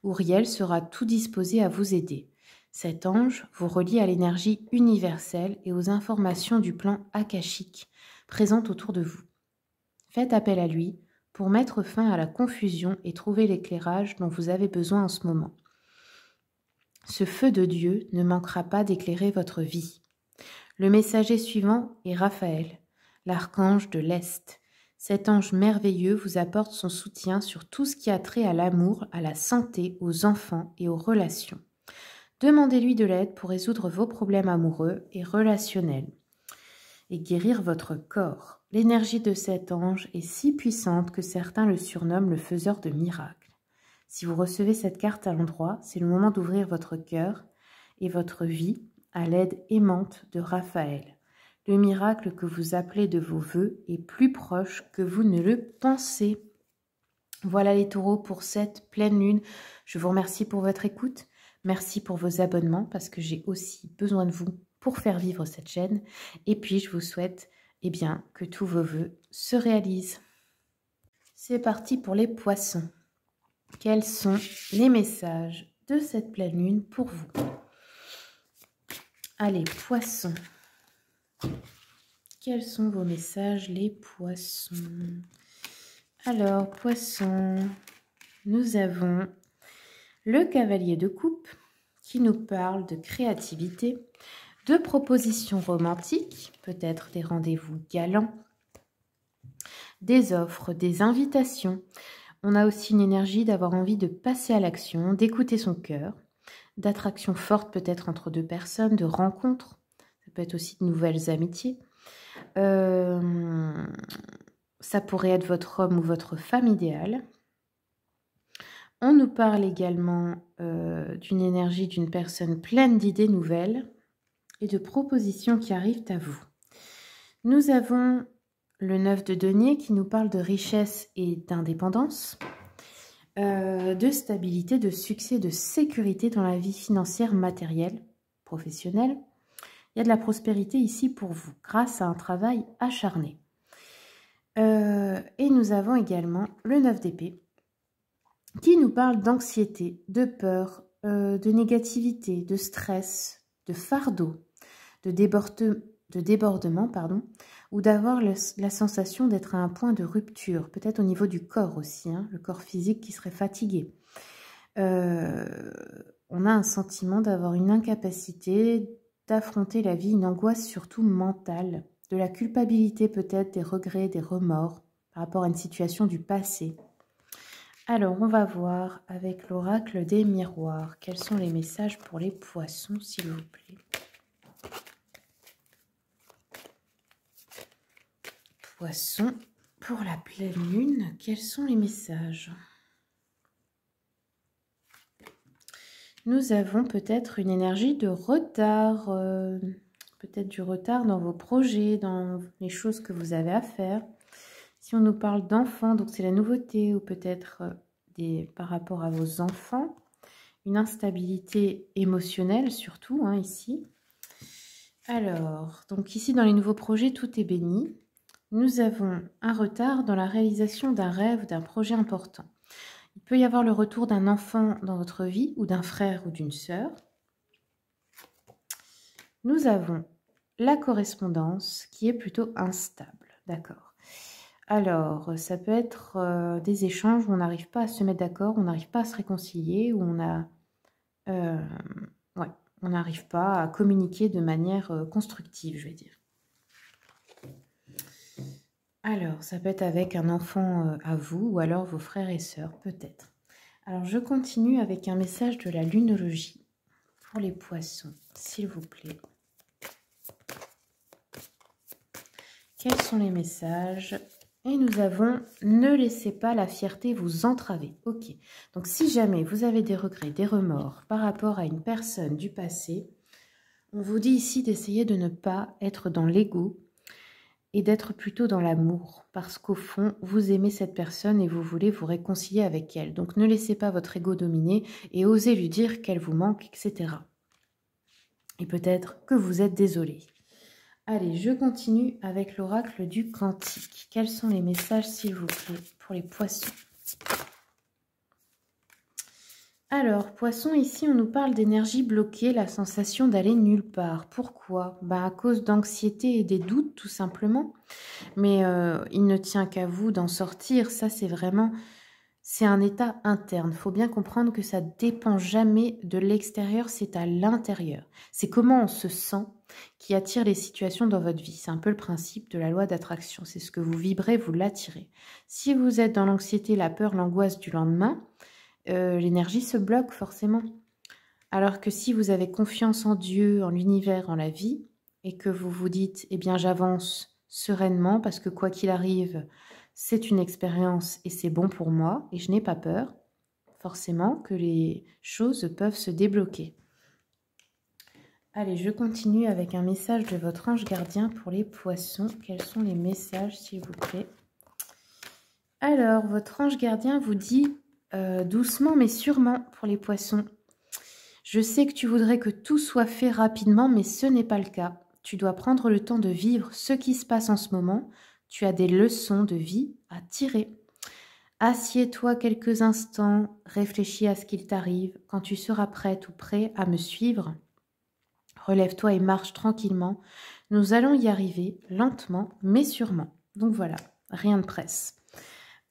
Uriel sera tout disposé à vous aider. Cet ange vous relie à l'énergie universelle et aux informations du plan akashique présentes autour de vous. Faites appel à lui pour mettre fin à la confusion et trouver l'éclairage dont vous avez besoin en ce moment. Ce feu de Dieu ne manquera pas d'éclairer votre vie. Le messager suivant est Raphaël, l'archange de l'Est. Cet ange merveilleux vous apporte son soutien sur tout ce qui a trait à l'amour, à la santé, aux enfants et aux relations. Demandez-lui de l'aide pour résoudre vos problèmes amoureux et relationnels et guérir votre corps. L'énergie de cet ange est si puissante que certains le surnomment le faiseur de miracles. Si vous recevez cette carte à l'endroit, c'est le moment d'ouvrir votre cœur et votre vie à l'aide aimante de Raphaël. Le miracle que vous appelez de vos vœux est plus proche que vous ne le pensez. Voilà les taureaux pour cette pleine lune. Je vous remercie pour votre écoute. Merci pour vos abonnements parce que j'ai aussi besoin de vous pour faire vivre cette chaîne. Et puis, je vous souhaite que tous vos vœux se réalisent. C'est parti pour les poissons. Quels sont les messages de cette pleine lune pour vous? Allez, poissons. Quels sont vos messages, les poissons? Alors, poissons, nous avons le cavalier de coupe qui nous parle de créativité, de propositions romantiques, peut-être des rendez-vous galants, des offres, des invitations. On a aussi une énergie d'avoir envie de passer à l'action, d'écouter son cœur, d'attraction forte peut-être entre deux personnes, de rencontres, ça peut être aussi de nouvelles amitiés. Ça pourrait être votre homme ou votre femme idéale. On nous parle également d'une énergie d'une personne pleine d'idées nouvelles et de propositions qui arrivent à vous. Nous avons le 9 de denier qui nous parle de richesse et d'indépendance, de stabilité, de succès, de sécurité dans la vie financière, matérielle, professionnelle. Il y a de la prospérité ici pour vous, grâce à un travail acharné. Et nous avons également le 9 d'épée, qui nous parle d'anxiété, de peur, de négativité, de stress, de fardeau, de débordement, ou d'avoir la sensation d'être à un point de rupture, peut-être au niveau du corps aussi, le corps physique qui serait fatigué. On a un sentiment d'avoir une incapacité d'affronter la vie, une angoisse surtout mentale, de la culpabilité peut-être, des regrets, des remords par rapport à une situation du passé. Alors, on va voir avec l'oracle des miroirs. Quels sont les messages pour les poissons, s'il vous plaît? Poissons, pour la pleine lune, quels sont les messages? Nous avons peut-être une énergie de retard, peut-être du retard dans vos projets, dans les choses que vous avez à faire. Si on nous parle d'enfants, donc c'est la nouveauté, ou peut-être par rapport à vos enfants, une instabilité émotionnelle surtout, hein, ici. Alors, donc ici dans les nouveaux projets, tout est béni. Nous avons un retard dans la réalisation d'un rêve, d'un projet important. Il peut y avoir le retour d'un enfant dans votre vie ou d'un frère ou d'une sœur. Nous avons la correspondance qui est plutôt instable, d'accord. Alors, ça peut être des échanges où on n'arrive pas à se mettre d'accord, on n'arrive pas à se réconcilier, où on n'arrive pas à communiquer de manière constructive, je vais dire. Alors, ça peut être avec un enfant à vous ou alors vos frères et sœurs, peut-être. Alors, je continue avec un message de la lunologie pour les poissons, s'il vous plaît. Quels sont les messages? Et nous avons « Ne laissez pas la fierté vous entraver ». Ok, donc si jamais vous avez des regrets, des remords par rapport à une personne du passé, on vous dit ici d'essayer de ne pas être dans l'ego et d'être plutôt dans l'amour, parce qu'au fond, vous aimez cette personne et vous voulez vous réconcilier avec elle. Donc ne laissez pas votre ego dominer et osez lui dire qu'elle vous manque, etc. Et peut-être que vous êtes désolé. Allez, je continue avec l'oracle du Cantique. Quels sont les messages, s'il vous plaît, pour les poissons? Alors, poisson, ici, on nous parle d'énergie bloquée, la sensation d'aller nulle part. Pourquoi? À cause d'anxiété et des doutes, tout simplement. Mais il ne tient qu'à vous d'en sortir. Ça, c'est un état interne. Il faut bien comprendre que ça ne dépend jamais de l'extérieur, c'est à l'intérieur. C'est comment on se sent qui attire les situations dans votre vie. C'est un peu le principe de la loi d'attraction. C'est ce que vous vibrez, vous l'attirez. Si vous êtes dans l'anxiété, la peur, l'angoisse du lendemain, l'énergie se bloque forcément. Alors que si vous avez confiance en Dieu, en l'univers, en la vie, et que vous vous dites, eh bien j'avance sereinement parce que quoi qu'il arrive, c'est une expérience et c'est bon pour moi et je n'ai pas peur, forcément que les choses peuvent se débloquer. Allez, je continue avec un message de votre ange gardien pour les poissons. Quels sont les messages, s'il vous plaît? Alors, votre ange gardien vous dit doucement mais sûrement pour les poissons. Je sais que tu voudrais que tout soit fait rapidement, mais ce n'est pas le cas. Tu dois prendre le temps de vivre ce qui se passe en ce moment. Tu as des leçons de vie à tirer. Assieds-toi quelques instants, réfléchis à ce qu'il t'arrive. Quand tu seras prête ou prêt à me suivre, relève-toi et marche tranquillement. Nous allons y arriver, lentement, mais sûrement. Donc voilà, rien de presse.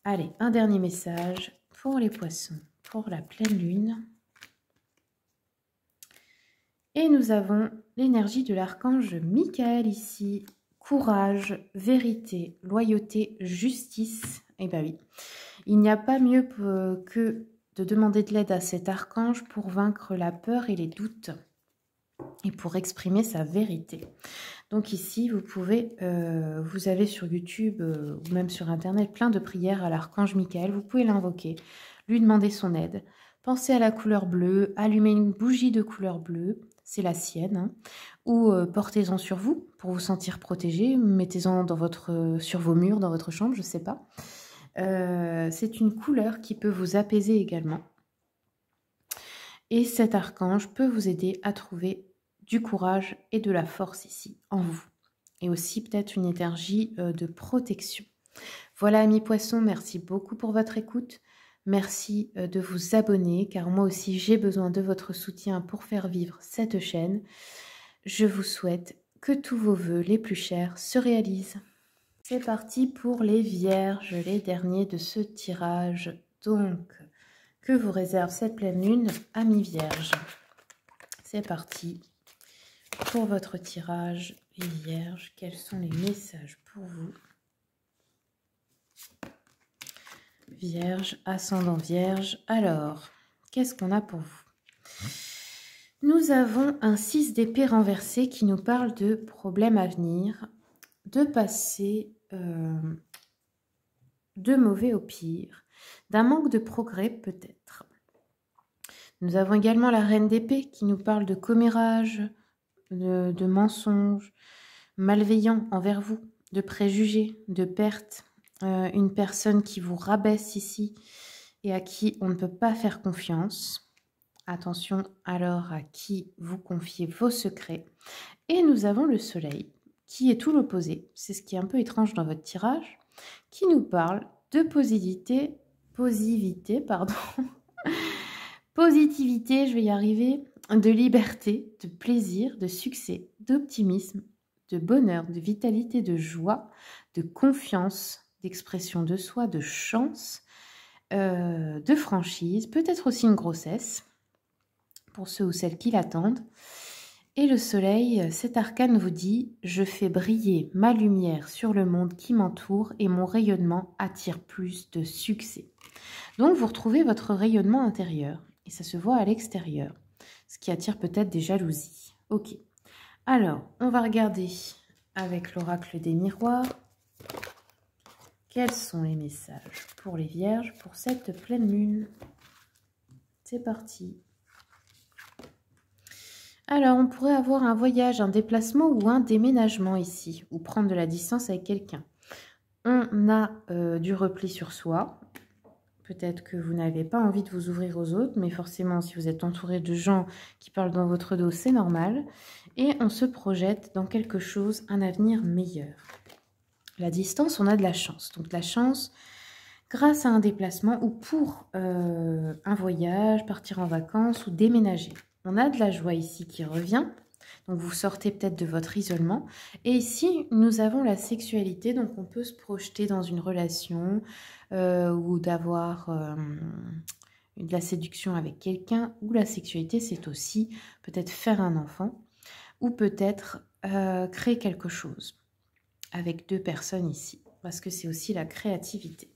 Allez, un dernier message pour les poissons, pour la pleine lune. Et nous avons l'énergie de l'archange Michael ici. Courage, vérité, loyauté, justice. Eh bien oui, il n'y a pas mieux que de demander de l'aide à cet archange pour vaincre la peur et les doutes et pour exprimer sa vérité. Donc ici, vous avez sur YouTube ou même sur Internet plein de prières à l'archange Michael. Vous pouvez l'invoquer, lui demander son aide. Pensez à la couleur bleue, allumez une bougie de couleur bleue, c'est la sienne, hein, ou portez-en sur vous pour vous sentir protégé, mettez-en sur vos murs, dans votre chambre, je ne sais pas. C'est une couleur qui peut vous apaiser également. Et cet archange peut vous aider à trouver du courage et de la force ici, en vous. Et aussi peut-être une énergie de protection. Voilà, amis poissons, merci beaucoup pour votre écoute. Merci de vous abonner, car moi aussi j'ai besoin de votre soutien pour faire vivre cette chaîne. Je vous souhaite que tous vos vœux les plus chers se réalisent. C'est parti pour les vierges, les derniers de ce tirage. Donc, que vous réserve cette pleine lune, amis vierges? C'est parti pour votre tirage, les vierges. Quels sont les messages pour vous? Vierge, ascendant vierge. Alors, qu'est-ce qu'on a pour vous? Nous avons un 6 d'épée renversé qui nous parle de problèmes à venir, de passer de mauvais au pire, d'un manque de progrès peut-être. Nous avons également la reine d'épée qui nous parle de commérage, de mensonges, malveillants envers vous, de préjugés, de pertes. Une personne qui vous rabaisse ici et à qui on ne peut pas faire confiance. Attention alors à qui vous confiez vos secrets. Et nous avons le soleil, qui est tout l'opposé. C'est ce qui est un peu étrange dans votre tirage, qui nous parle de positivité, positivité, je vais y arriver, de liberté, de plaisir, de succès, d'optimisme, de bonheur, de vitalité, de joie, de confiance, d'expression de soi, de chance, de franchise, peut-être aussi une grossesse, pour ceux ou celles qui l'attendent. Et le soleil, cet arcane vous dit « Je fais briller ma lumière sur le monde qui m'entoure et mon rayonnement attire plus de succès. » Donc, vous retrouvez votre rayonnement intérieur et ça se voit à l'extérieur, ce qui attire peut-être des jalousies. Ok. Alors, on va regarder avec l'oracle des miroirs. Quels sont les messages pour les vierges pour cette pleine lune? C'est parti. Alors, on pourrait avoir un voyage, un déplacement ou un déménagement ici, ou prendre de la distance avec quelqu'un. On a du repli sur soi. Peut-être que vous n'avez pas envie de vous ouvrir aux autres, mais forcément, si vous êtes entouré de gens qui parlent dans votre dos, c'est normal. Et on se projette dans quelque chose, un avenir meilleur. La distance, on a de la chance. Donc, la chance, grâce à un déplacement ou pour un voyage, partir en vacances ou déménager. On a de la joie ici qui revient. Donc, vous sortez peut-être de votre isolement. Et ici, nous avons la sexualité. Donc, on peut se projeter dans une relation ou d'avoir de la séduction avec quelqu'un. Ou la sexualité, c'est aussi peut-être faire un enfant ou peut-être créer quelque chose avec deux personnes ici. Parce que c'est aussi la créativité.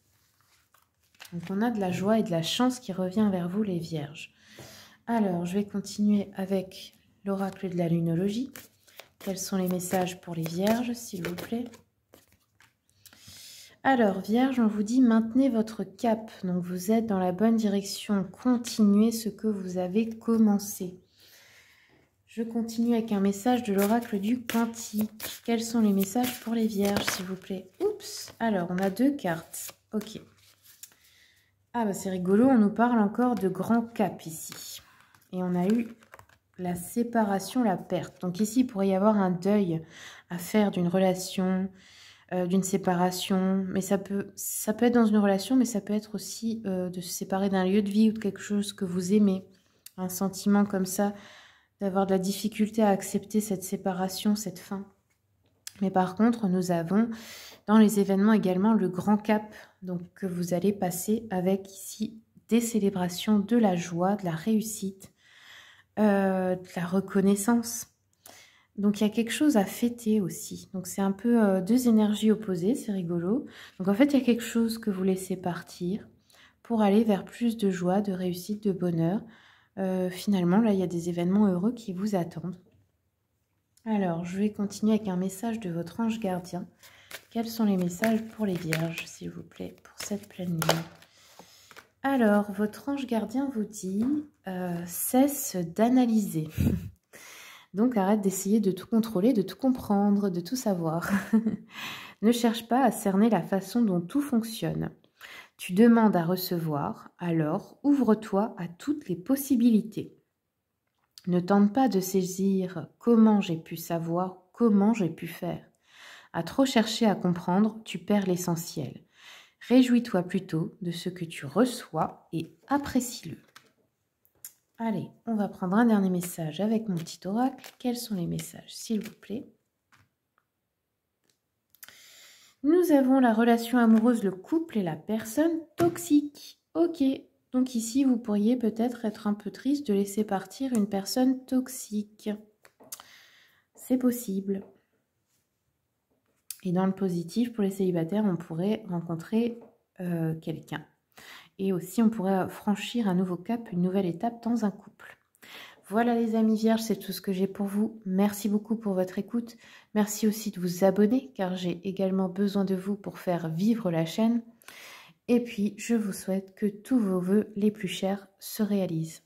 Donc, on a de la joie et de la chance qui revient vers vous, les vierges. Alors, je vais continuer avec l'oracle de la lunologie. Quels sont les messages pour les vierges, s'il vous plaît? Alors, vierge, on vous dit, maintenez votre cap. Donc, vous êtes dans la bonne direction. Continuez ce que vous avez commencé. Je continue avec un message de l'oracle du quantique. Quels sont les messages pour les vierges, s'il vous plaît? Oups! Alors, on a deux cartes. Ok. Ah, bah c'est rigolo, on nous parle encore de grand cap ici. Et on a eu la séparation, la perte. Donc ici, il pourrait y avoir un deuil à faire d'une relation, d'une séparation. Mais ça peut être dans une relation, mais ça peut être aussi de se séparer d'un lieu de vie ou de quelque chose que vous aimez. Un sentiment comme ça, d'avoir de la difficulté à accepter cette séparation, cette fin. Mais par contre, nous avons dans les événements également le grand cap donc, que vous allez passer avec ici des célébrations de la joie, de la réussite, de la reconnaissance. Donc il y a quelque chose à fêter aussi. Donc c'est un peu deux énergies opposées, c'est rigolo. Donc en fait il y a quelque chose que vous laissez partir pour aller vers plus de joie, de réussite, de bonheur. Finalement là il y a des événements heureux qui vous attendent. Alors je vais continuer avec un message de votre ange gardien. Quels sont les messages pour les vierges, s'il vous plaît, pour cette pleine lune? Alors, votre ange gardien vous dit cesse d'analyser. Donc, arrête d'essayer de tout contrôler, de tout comprendre, de tout savoir. Ne cherche pas à cerner la façon dont tout fonctionne. Tu demandes à recevoir, alors ouvre-toi à toutes les possibilités. Ne tente pas de saisir comment j'ai pu savoir, comment j'ai pu faire. À trop chercher à comprendre, tu perds l'essentiel. Réjouis-toi plutôt de ce que tu reçois et apprécie-le. Allez, on va prendre un dernier message avec mon petit oracle. Quels sont les messages, s'il vous plaît? Nous avons la relation amoureuse, le couple et la personne toxique. Ok, donc ici, vous pourriez peut-être être un peu triste de laisser partir une personne toxique. C'est possible. Et dans le positif, pour les célibataires, on pourrait rencontrer quelqu'un. Et aussi, on pourrait franchir un nouveau cap, une nouvelle étape dans un couple. Voilà les amis vierges, c'est tout ce que j'ai pour vous. Merci beaucoup pour votre écoute. Merci aussi de vous abonner, car j'ai également besoin de vous pour faire vivre la chaîne. Et puis, je vous souhaite que tous vos vœux les plus chers se réalisent.